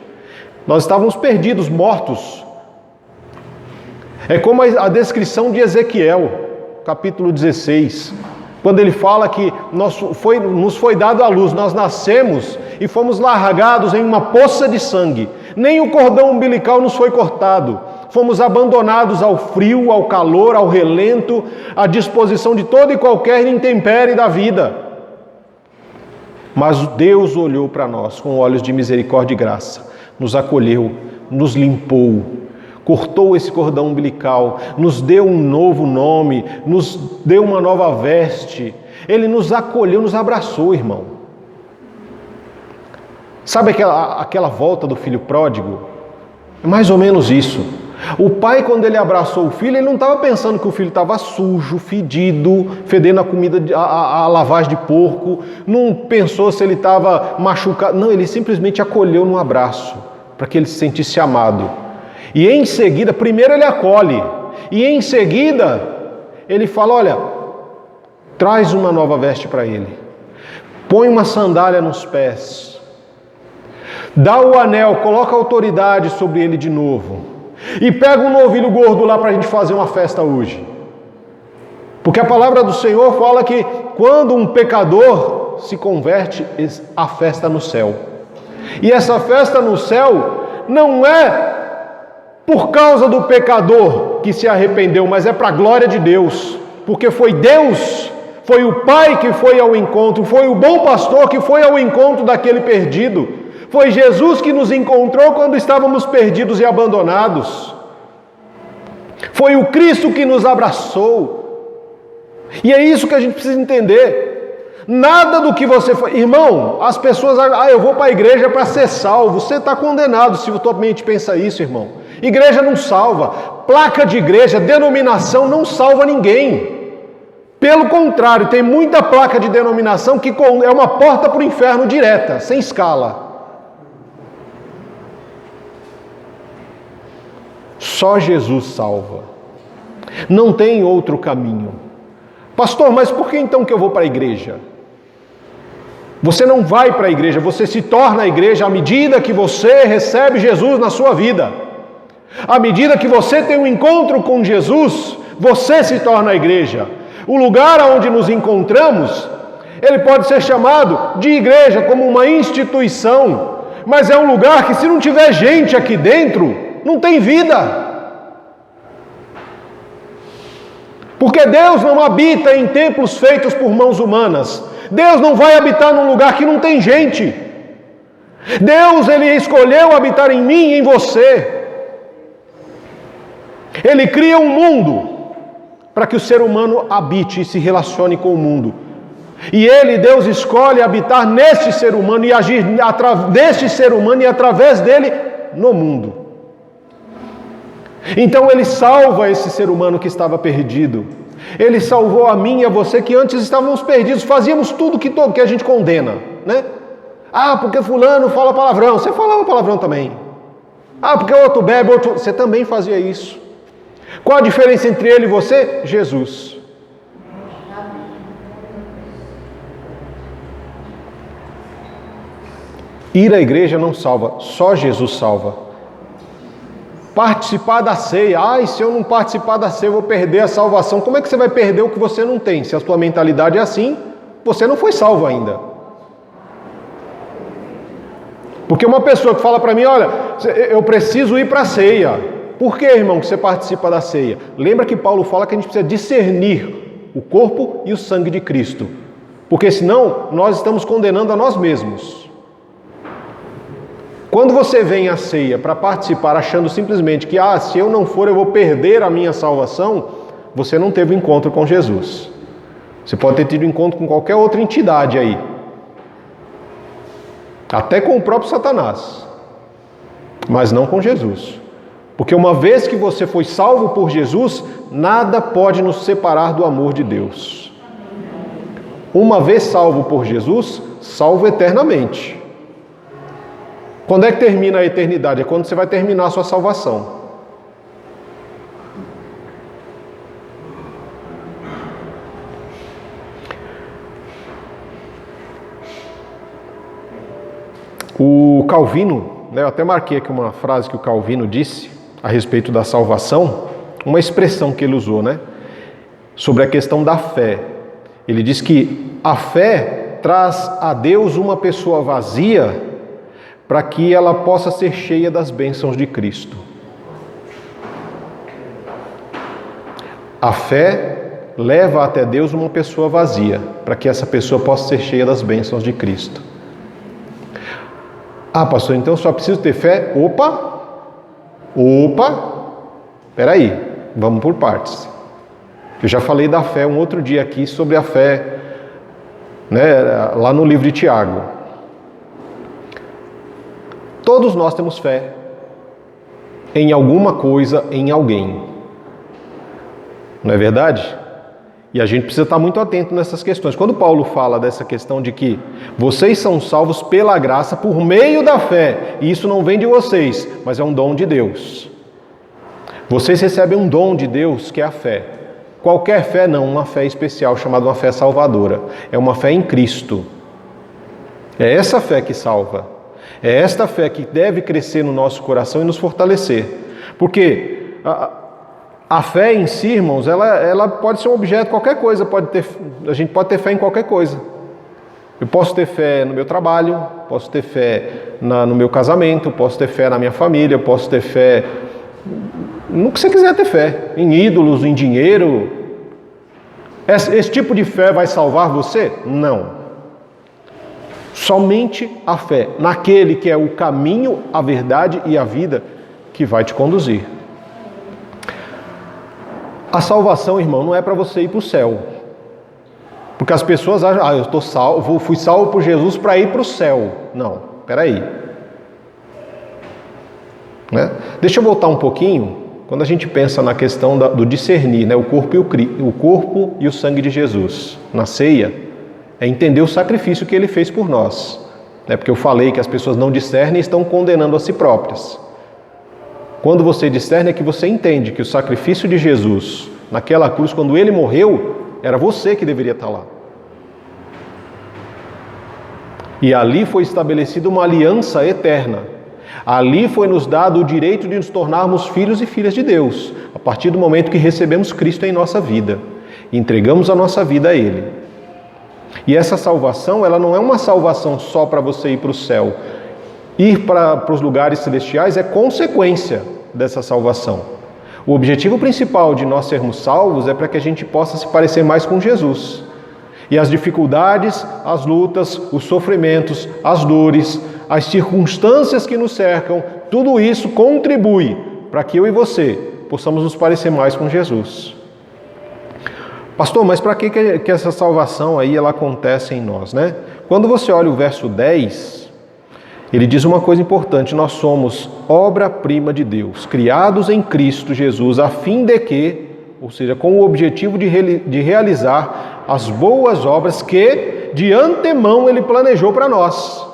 Nós estávamos perdidos, mortos. É como a descrição de Ezequiel, capítulo 16, quando ele fala que nos foi dado a luz, nós nascemos e fomos largados em uma poça de sangue. Nem o cordão umbilical nos foi cortado. Fomos abandonados ao frio, ao calor, ao relento, à disposição de toda e qualquer intempérie da vida. Mas Deus olhou para nós com olhos de misericórdia e graça. Nos acolheu, nos limpou, cortou esse cordão umbilical, nos deu um novo nome, nos deu uma nova veste. Ele nos acolheu, nos abraçou, irmão. Sabe aquela volta do filho pródigo? É mais ou menos isso. O pai, quando ele abraçou o filho, ele não estava pensando que o filho estava sujo, fedido, fedendo a comida, a lavagem de porco. Não pensou se ele estava machucado. Não, ele simplesmente acolheu num abraço, para que ele se sentisse amado. E em seguida, primeiro ele acolhe. E em seguida, ele fala, olha, traz uma nova veste para ele. Põe uma sandália nos pés. Dá o anel, coloca a autoridade sobre ele de novo. E pega um novilho gordo lá para a gente fazer uma festa hoje. Porque a palavra do Senhor fala que quando um pecador se converte, há festa no céu. E essa festa no céu não é por causa do pecador que se arrependeu, mas é para a glória de Deus. Porque foi Deus, foi o Pai que foi ao encontro, foi o bom pastor que foi ao encontro daquele perdido. Foi Jesus que nos encontrou quando estávamos perdidos e abandonados. Foi o Cristo que nos abraçou. E é isso que a gente precisa entender. Nada do que você faz... Irmão, as pessoas... eu vou para a igreja para ser salvo. Você está condenado se a tua mente pensa isso, irmão. Igreja não salva. Placa de igreja, denominação não salva ninguém. Pelo contrário, tem muita placa de denominação que é uma porta para o inferno direta, sem escala. Só Jesus salva. Não tem outro caminho. Pastor, mas por que então que eu vou para a igreja? Você não vai para a igreja, você se torna a igreja à medida que você recebe Jesus na sua vida. À medida que você tem um encontro com Jesus, você se torna a igreja. O lugar onde nos encontramos, ele pode ser chamado de igreja, como uma instituição, mas é um lugar que, se não tiver gente aqui dentro, não tem vida. Porque Deus não habita em templos feitos por mãos humanas. Deus não vai habitar num lugar que não tem gente. Deus, Ele escolheu habitar em mim e em você. Ele cria um mundo para que o ser humano habite e se relacione com o mundo. E Ele, Deus, escolhe habitar neste ser humano e agir deste ser humano e através dele no mundo. Então Ele salva esse ser humano que estava perdido. Ele salvou a mim e a você que antes estávamos perdidos, fazíamos tudo que a gente condena, né? Ah, porque fulano fala palavrão, você falava palavrão também. Ah, porque outro bebe, você também fazia isso. Qual a diferença entre ele e você? Jesus. Ir à igreja não salva, só Jesus salva. Participar da ceia, se eu não participar da ceia eu vou perder a salvação. Como é que você vai perder o que você não tem? Se a sua mentalidade é assim, você não foi salvo ainda. Porque uma pessoa que fala para mim, olha, eu preciso ir para a ceia. Por que, irmão, que você participa da ceia? Lembra que Paulo fala que a gente precisa discernir o corpo e o sangue de Cristo. Porque senão nós estamos condenando a nós mesmos. Quando você vem à ceia para participar achando simplesmente que, se eu não for eu vou perder a minha salvação, você não teve encontro com Jesus. Você pode ter tido encontro com qualquer outra entidade aí. Até com o próprio Satanás. Mas não com Jesus. Porque uma vez que você foi salvo por Jesus, nada pode nos separar do amor de Deus. Uma vez salvo por Jesus, salvo eternamente. Quando é que termina a eternidade? É quando você vai terminar a sua salvação. O Calvino, eu até marquei aqui uma frase que o Calvino disse a respeito da salvação, uma expressão que ele usou, sobre a questão da fé. Ele diz que a fé traz a Deus uma pessoa vazia para que ela possa ser cheia das bênçãos de Cristo. A fé leva até Deus uma pessoa vazia, para que essa pessoa possa ser cheia das bênçãos de Cristo. Pastor, então só preciso ter fé? Peraí, vamos por partes. Eu já falei da fé um outro dia aqui, sobre a fé, lá no livro de Tiago. Todos nós temos fé em alguma coisa, em alguém. Não é verdade? E a gente precisa estar muito atento nessas questões. Quando Paulo fala dessa questão de que vocês são salvos pela graça por meio da fé, e isso não vem de vocês, mas é um dom de Deus. Vocês recebem um dom de Deus, que é a fé. Qualquer fé não, uma fé especial, chamada uma fé salvadora. É uma fé em Cristo. É essa fé que salva. É esta fé que deve crescer no nosso coração e nos fortalecer. Porque a fé em si, irmãos, ela pode ser um objeto de qualquer coisa. A gente pode ter fé em qualquer coisa. Eu posso ter fé no meu trabalho, posso ter fé no meu casamento, posso ter fé na minha família, posso ter fé no que você quiser ter fé, em ídolos, em dinheiro. Esse tipo de fé vai salvar você? Não. Somente a fé naquele que é o caminho, a verdade e a vida que vai te conduzir. A salvação, irmão, não é para você ir para o céu. Porque as pessoas acham, eu estou salvo, fui salvo por Jesus para ir para o céu. Não, peraí. Deixa eu voltar um pouquinho, quando a gente pensa na questão do discernir, o corpo e o sangue de Jesus na ceia, é entender o sacrifício que Ele fez por nós. Porque eu falei que as pessoas não discernem e estão condenando a si próprias. Quando você discerne é que você entende que o sacrifício de Jesus naquela cruz, quando Ele morreu, era você que deveria estar lá. E ali foi estabelecida uma aliança eterna. Ali foi nos dado o direito de nos tornarmos filhos e filhas de Deus, a partir do momento que recebemos Cristo em nossa vida, e entregamos a nossa vida a Ele. E essa salvação, ela não é uma salvação só para você ir para o céu. Ir para os lugares celestiais é consequência dessa salvação. O objetivo principal de nós sermos salvos é para que a gente possa se parecer mais com Jesus. E as dificuldades, as lutas, os sofrimentos, as dores, as circunstâncias que nos cercam, tudo isso contribui para que eu e você possamos nos parecer mais com Jesus. Pastor, mas para que essa salvação aí ela acontece em nós, né? Quando você olha o verso 10, ele diz uma coisa importante: nós somos obra-prima de Deus, criados em Cristo Jesus, a fim de que, ou seja, com o objetivo de realizar as boas obras que de antemão Ele planejou para nós.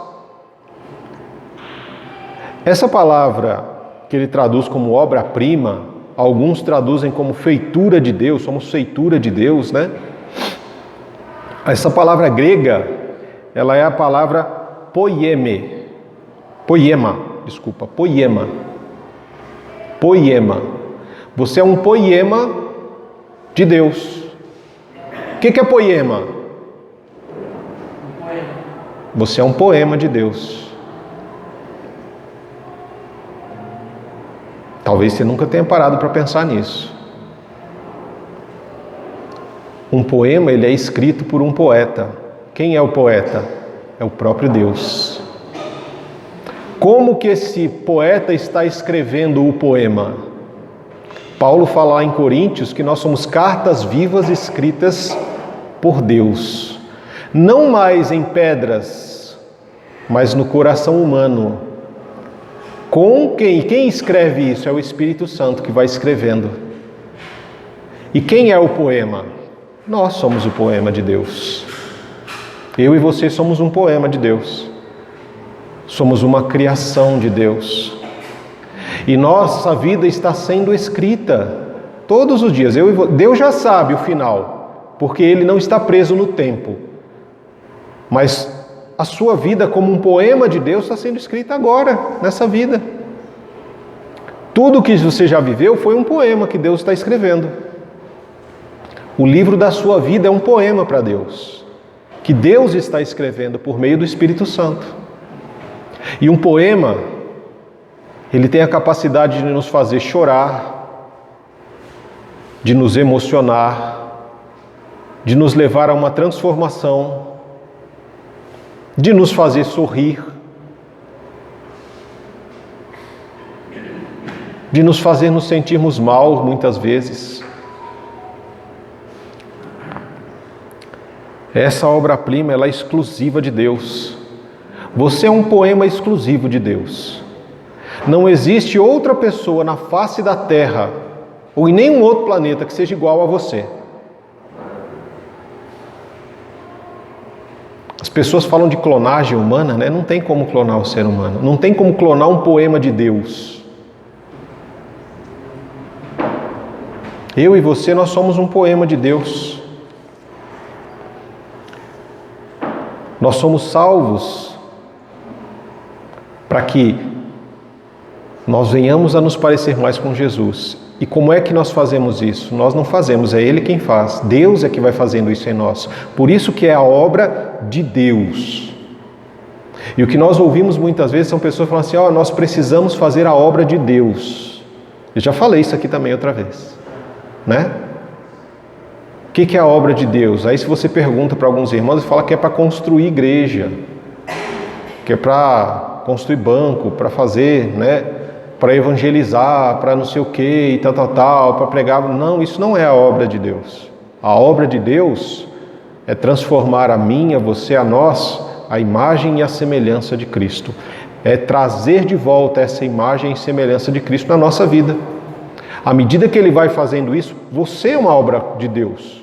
Essa palavra que ele traduz como obra-prima, alguns traduzem como feitura de Deus, somos feitura de Deus, né? Essa palavra grega, ela é a palavra poema. Você é um poema de Deus. O que é poema? Você é um poema de Deus. Talvez você nunca tenha parado para pensar nisso. Um poema, ele é escrito por um poeta. Quem é o poeta? É o próprio Deus. Como que esse poeta está escrevendo o poema? Paulo fala lá em Coríntios que nós somos cartas vivas escritas por Deus. Não mais em pedras, mas no coração humano. Com quem escreve isso? É o Espírito Santo que vai escrevendo. E quem é o poema? Nós somos o poema de Deus. Eu e você somos um poema de Deus. Somos uma criação de Deus. E nossa vida está sendo escrita todos os dias. Deus já sabe o final, porque Ele não está preso no tempo. Mas a sua vida como um poema de Deus está sendo escrita agora, nessa vida. Tudo que você já viveu foi um poema que Deus está escrevendo. O livro da sua vida é um poema para Deus, que Deus está escrevendo por meio do Espírito Santo. E um poema, ele tem a capacidade de nos fazer chorar, de nos emocionar, de nos levar a uma transformação, de nos fazer sorrir, de nos fazer nos sentirmos mal muitas vezes. Essa obra-prima, ela é exclusiva de Deus. Você é um poema exclusivo de Deus. Não existe outra pessoa na face da Terra ou em nenhum outro planeta que seja igual a você. As pessoas falam de clonagem humana, né? Não tem como clonar o ser humano. Não tem como clonar um poema de Deus. Eu e você, nós somos um poema de Deus. Nós somos salvos para que nós venhamos a nos parecer mais com Jesus. E como é que nós fazemos isso? Nós não fazemos, é Ele quem faz. Deus é que vai fazendo isso em nós. Por isso que é a obra de Deus. E o que nós ouvimos muitas vezes são pessoas falando assim: nós precisamos fazer a obra de Deus. Eu já falei isso aqui também outra vez, né? O que é a obra de Deus? Aí se você pergunta para alguns irmãos, ele fala que é para construir igreja, que é para construir banco, para fazer, né? Para evangelizar, para não sei o que, e tal, para pregar. Não, isso não é a obra de Deus. A obra de Deus é transformar a mim, a você, a nós, a imagem e a semelhança de Cristo. É trazer de volta essa imagem e semelhança de Cristo na nossa vida. À medida que Ele vai fazendo isso, você é uma obra de Deus.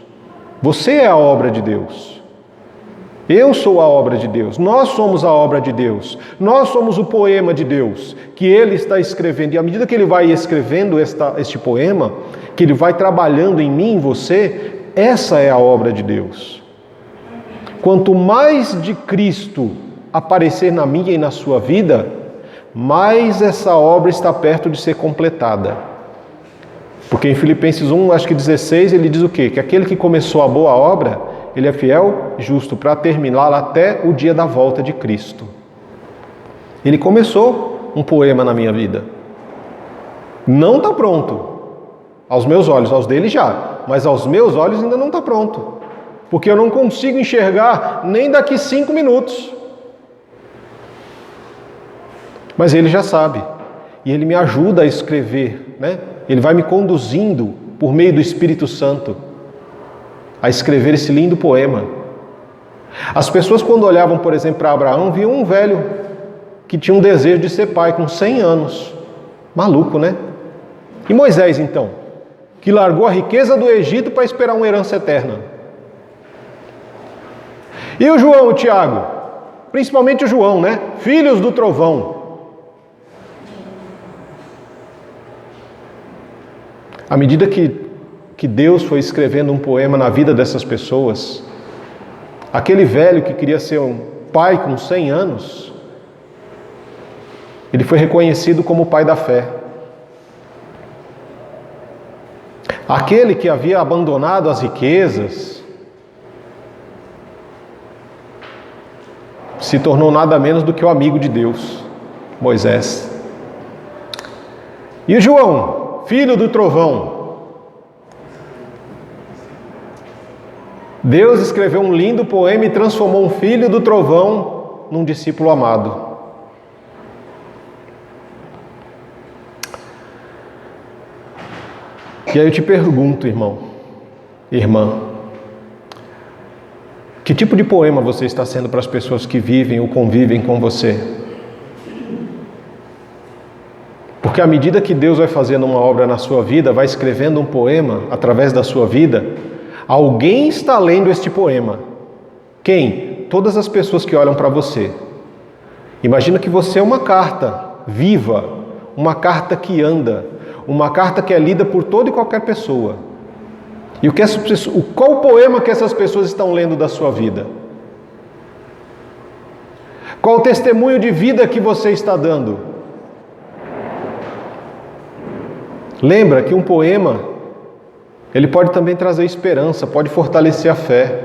Você é a obra de Deus. Eu sou a obra de Deus. Nós somos a obra de Deus. Nós somos o poema de Deus que Ele está escrevendo. E à medida que Ele vai escrevendo este poema, que Ele vai trabalhando em mim, em você, essa é a obra de Deus. Quanto mais de Cristo aparecer na minha e na sua vida, mais essa obra está perto de ser completada. Porque em Filipenses 1, acho que 16, ele diz o quê? Que aquele que começou a boa obra, ele é fiel, justo, para terminá-la até o dia da volta de Cristo. Ele começou um poema na minha vida. Não está pronto. Aos meus olhos, aos dele já. Mas aos meus olhos ainda não está pronto. Porque eu não consigo enxergar nem daqui 5 minutos. Mas ele já sabe. E ele me ajuda a escrever, né? Ele vai me conduzindo por meio do Espírito Santo a escrever esse lindo poema. As pessoas, quando olhavam, por exemplo, para Abraão, viam um velho que tinha um desejo de ser pai com 100 anos. Maluco, né? E Moisés, então, que largou a riqueza do Egito para esperar uma herança eterna. E o João, o Tiago, principalmente o João, né? Filhos do trovão. À medida que Deus foi escrevendo um poema na vida dessas pessoas, aquele velho que queria ser um pai com 100 anos, ele foi reconhecido como o pai da fé. Aquele que havia abandonado as riquezas se tornou nada menos do que o amigo de Deus, Moisés. E o João, filho do trovão, Deus escreveu um lindo poema e transformou um filho do trovão num discípulo amado. E aí eu te pergunto, irmão, irmã, que tipo de poema você está sendo para as pessoas que vivem ou convivem com você? Porque à medida que Deus vai fazendo uma obra na sua vida, vai escrevendo um poema através da sua vida, alguém está lendo este poema. Quem? Todas as pessoas que olham para você. Imagina que você é uma carta viva, uma carta que anda, uma carta que é lida por toda e qualquer pessoa. E qual o poema que essas pessoas estão lendo da sua vida? Qual o testemunho de vida que você está dando? Lembra que um poema, ele pode também trazer esperança, pode fortalecer a fé.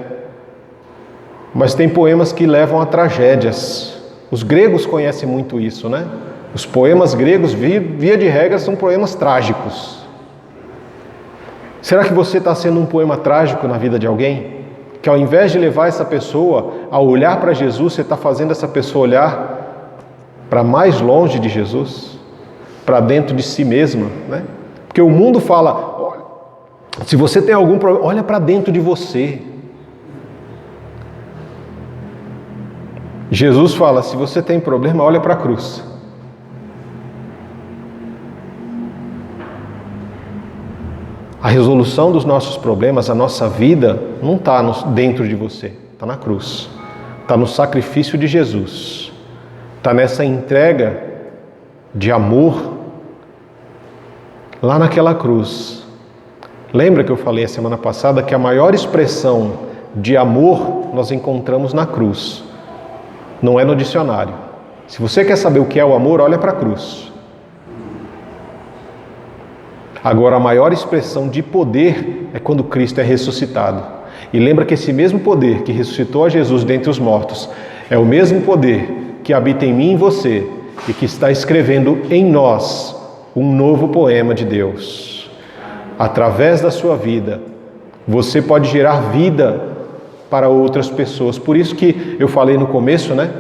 Mas tem poemas que levam a tragédias. Os gregos conhecem muito isso, né? Os poemas gregos, via de regra, são poemas trágicos. Será que você está sendo um poema trágico na vida de alguém? Que ao invés de levar essa pessoa a olhar para Jesus, você está fazendo essa pessoa olhar para mais longe de Jesus? Para dentro de si mesma, né? Porque o mundo fala, olha, se você tem algum problema, olha para dentro de você. Jesus fala, se você tem problema, olha para a cruz. A resolução dos nossos problemas, a nossa vida, não está dentro de você, está na cruz. Está no sacrifício de Jesus. Está nessa entrega de amor lá naquela cruz. Lembra que eu falei a semana passada que a maior expressão de amor nós encontramos na cruz. Não é no dicionário. Se você quer saber o que é o amor, olha para a cruz. Agora, a maior expressão de poder é quando Cristo é ressuscitado. E lembra que esse mesmo poder que ressuscitou a Jesus dentre os mortos é o mesmo poder que habita em mim e em você e que está escrevendo em nós um novo poema de Deus. Através da sua vida, você pode gerar vida para outras pessoas. Por isso que eu falei no começo, né?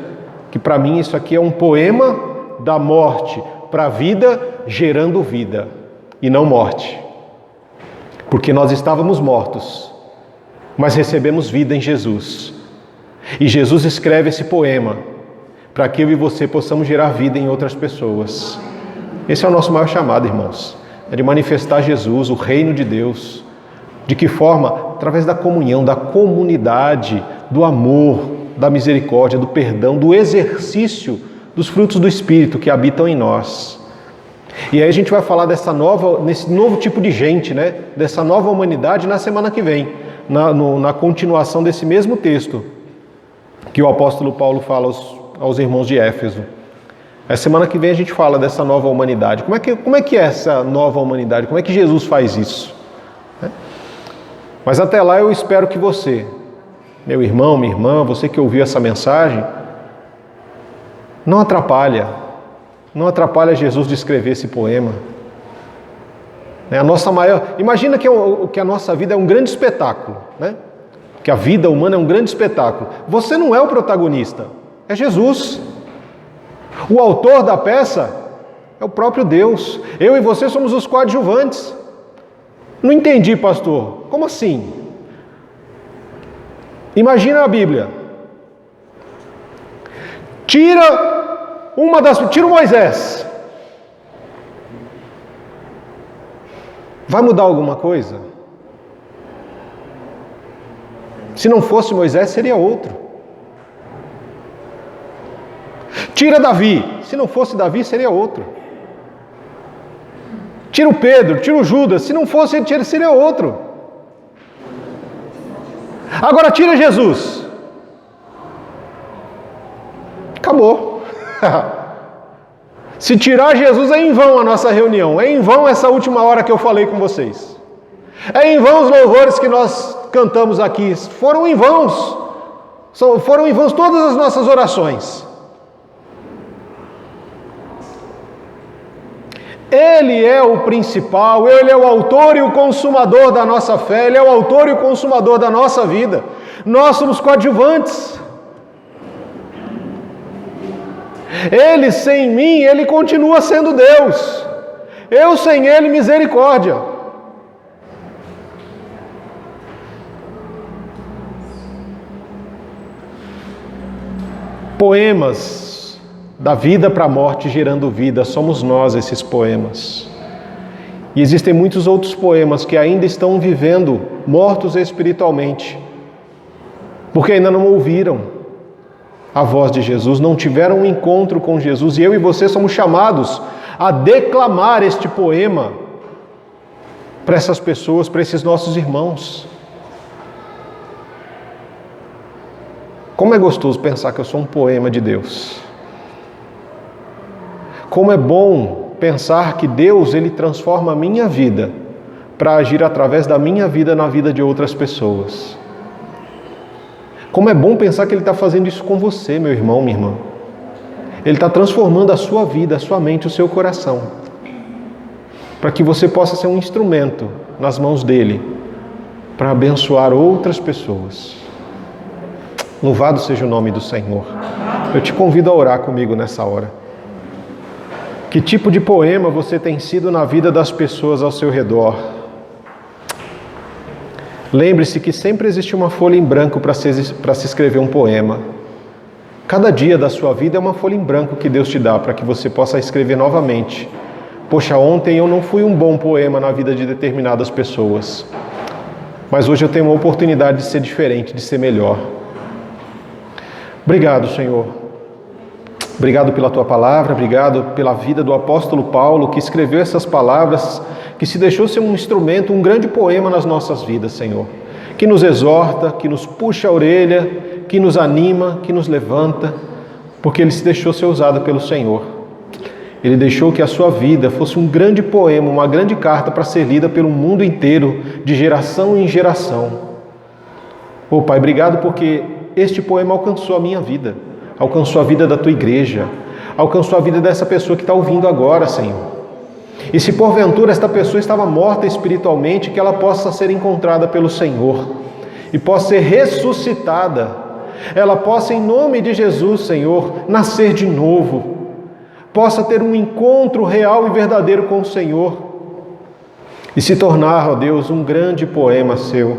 Que para mim isso aqui é um poema da morte para a vida, gerando vida e não morte. Porque nós estávamos mortos, mas recebemos vida em Jesus. E Jesus escreve esse poema para que eu e você possamos gerar vida em outras pessoas. Esse é o nosso maior chamado, irmãos. É de manifestar Jesus, o reino de Deus. De que forma? Através da comunhão, da comunidade, do amor, da misericórdia, do perdão, do exercício dos frutos do Espírito que habitam em nós. E aí a gente vai falar nesse novo tipo de gente, né? Dessa nova humanidade na semana que vem, na continuação desse mesmo texto que o apóstolo Paulo fala aos irmãos de Éfeso. A semana que vem a gente fala dessa nova humanidade. Como é que é essa nova humanidade? Como é que Jesus faz isso? Mas até lá eu espero que você, meu irmão, minha irmã, você que ouviu essa mensagem, não atrapalha Jesus de escrever esse poema. Imagina que a nossa vida é um grande espetáculo, né? Que a vida humana é um grande espetáculo. Você não é o protagonista, é Jesus. O autor da peça é o próprio Deus. Eu e você somos os coadjuvantes. Não entendi, pastor. Como assim? Imagina a Bíblia. Tira o Moisés. Vai mudar alguma coisa? Se não fosse Moisés, seria outro. Tira Davi. Se não fosse Davi, seria outro. Tira o Pedro, tira o Judas. Se não fosse ele, seria outro. Agora tira Jesus. Acabou. Se tirar Jesus, é em vão a nossa reunião. É em vão essa última hora que eu falei com vocês. É em vão os louvores que nós cantamos aqui. Foram em vãos. Foram em vãos todas as nossas orações. Ele é o principal, Ele é o autor e o consumador da nossa fé, Ele é o autor e o consumador da nossa vida. Nós somos coadjuvantes. Ele sem mim, Ele continua sendo Deus. Eu sem Ele, misericórdia. Poemas da vida para a morte gerando vida, somos nós esses poemas. E existem muitos outros poemas que ainda estão vivendo mortos espiritualmente, porque ainda não ouviram a voz de Jesus, não tiveram um encontro com Jesus, e eu e você somos chamados a declamar este poema para essas pessoas, para esses nossos irmãos. Como é gostoso pensar que eu sou um poema de Deus. Como é bom pensar que Deus, Ele transforma a minha vida para agir através da minha vida na vida de outras pessoas. Como é bom pensar que Ele está fazendo isso com você, meu irmão, minha irmã. Ele está transformando a sua vida, a sua mente, o seu coração, para que você possa ser um instrumento nas mãos dEle para abençoar outras pessoas. Louvado seja o nome do Senhor. Eu te convido a orar comigo nessa hora. Que tipo de poema você tem sido na vida das pessoas ao seu redor? Lembre-se que sempre existe uma folha em branco para se escrever um poema. Cada dia da sua vida é uma folha em branco que Deus te dá para que você possa escrever novamente. Poxa, ontem eu não fui um bom poema na vida de determinadas pessoas, mas hoje eu tenho uma oportunidade de ser diferente, de ser melhor. Obrigado, Senhor. Obrigado pela Tua palavra, obrigado pela vida do apóstolo Paulo, que escreveu essas palavras, que se deixou ser um instrumento, um grande poema nas nossas vidas, Senhor. Que nos exorta, que nos puxa a orelha, que nos anima, que nos levanta, porque ele se deixou ser usado pelo Senhor. Ele deixou que a sua vida fosse um grande poema, uma grande carta para ser lida pelo mundo inteiro, de geração em geração. Ô Pai, obrigado porque este poema alcançou a minha vida. Alcançou a vida da tua igreja, alcançou a vida dessa pessoa que está ouvindo agora, Senhor. E se porventura esta pessoa estava morta espiritualmente, que ela possa ser encontrada pelo Senhor e possa ser ressuscitada, ela possa, em nome de Jesus, Senhor, nascer de novo, possa ter um encontro real e verdadeiro com o Senhor e se tornar, ó Deus, um grande poema seu.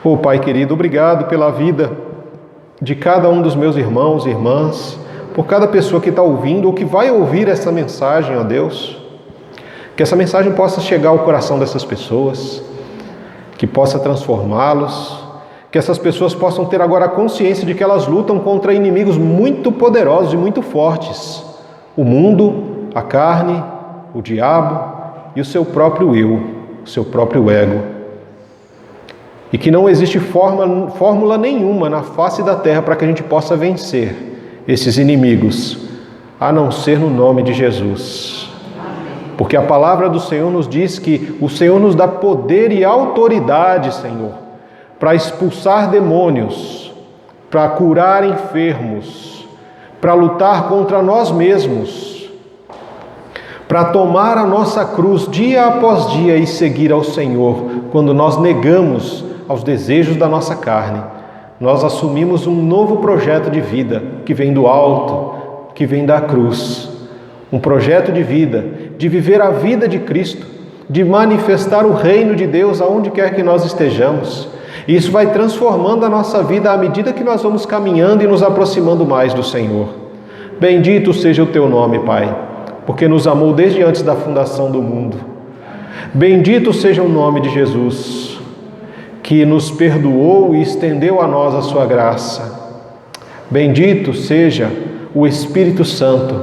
Ô Pai querido, obrigado pela vida de cada um dos meus irmãos e irmãs, por cada pessoa que está ouvindo ou que vai ouvir essa mensagem, ó Deus, que essa mensagem possa chegar ao coração dessas pessoas, que possa transformá-los, que essas pessoas possam ter agora a consciência de que elas lutam contra inimigos muito poderosos e muito fortes, o mundo, a carne, o diabo e o seu próprio eu, o seu próprio ego. E que não existe fórmula nenhuma na face da terra para que a gente possa vencer esses inimigos, a não ser no nome de Jesus. Porque a palavra do Senhor nos diz que o Senhor nos dá poder e autoridade, Senhor, para expulsar demônios, para curar enfermos, para lutar contra nós mesmos, para tomar a nossa cruz dia após dia e seguir ao Senhor, quando nós negamos aos desejos da nossa carne. Nós assumimos um novo projeto de vida que vem do alto, que vem da cruz. Um projeto de vida, de viver a vida de Cristo, de manifestar o reino de Deus aonde quer que nós estejamos. E isso vai transformando a nossa vida à medida que nós vamos caminhando e nos aproximando mais do Senhor. Bendito seja o teu nome, Pai, porque nos amou desde antes da fundação do mundo. Bendito seja o nome de Jesus, que nos perdoou e estendeu a nós a sua graça. Bendito seja o Espírito Santo,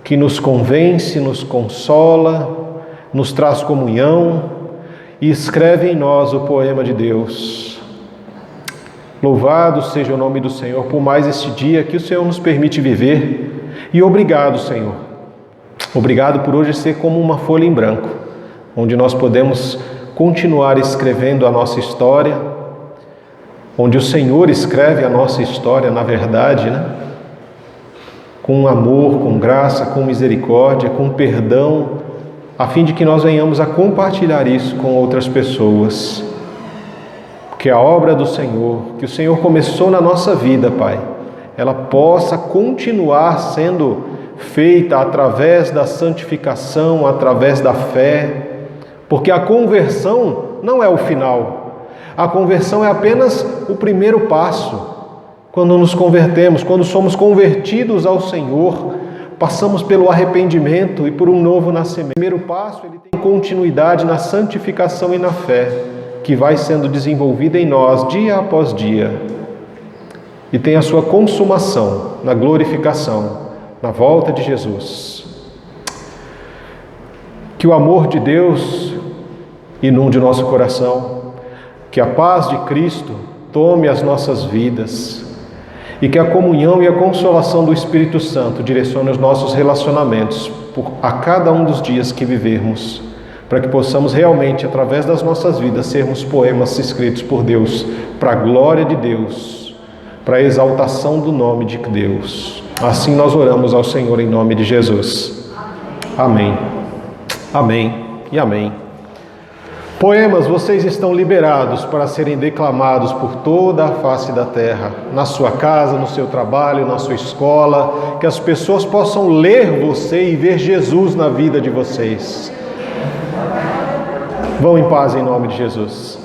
que nos convence, nos consola, nos traz comunhão e escreve em nós o poema de Deus. Louvado seja o nome do Senhor por mais este dia que o Senhor nos permite viver. E obrigado, Senhor. Obrigado por hoje ser como uma folha em branco, onde nós podemos continuar escrevendo a nossa história, onde o Senhor escreve a nossa história, na verdade, né? Com amor, com graça, com misericórdia, com perdão, a fim de que nós venhamos a compartilhar isso com outras pessoas. Que a obra do Senhor, que o Senhor começou na nossa vida, Pai, ela possa continuar sendo feita através da santificação, através da fé, porque a conversão não é o final. A conversão é apenas o primeiro passo. Quando nos convertemos, quando somos convertidos ao Senhor, passamos pelo arrependimento e por um novo nascimento. O primeiro passo, ele tem continuidade na santificação e na fé, que vai sendo desenvolvida em nós dia após dia. E tem a sua consumação na glorificação, na volta de Jesus. Que o amor de Deus inunde o nosso coração, que a paz de Cristo tome as nossas vidas, e que a comunhão e a consolação do Espírito Santo direcione os nossos relacionamentos a cada um dos dias que vivermos, para que possamos realmente, através das nossas vidas, sermos poemas escritos por Deus, para a glória de Deus, para a exaltação do nome de Deus. Assim nós oramos ao Senhor em nome de Jesus. Amém. Amém e amém. Poemas, vocês estão liberados para serem declamados por toda a face da terra, na sua casa, no seu trabalho, na sua escola, que as pessoas possam ler você e ver Jesus na vida de vocês. Vão em paz em nome de Jesus.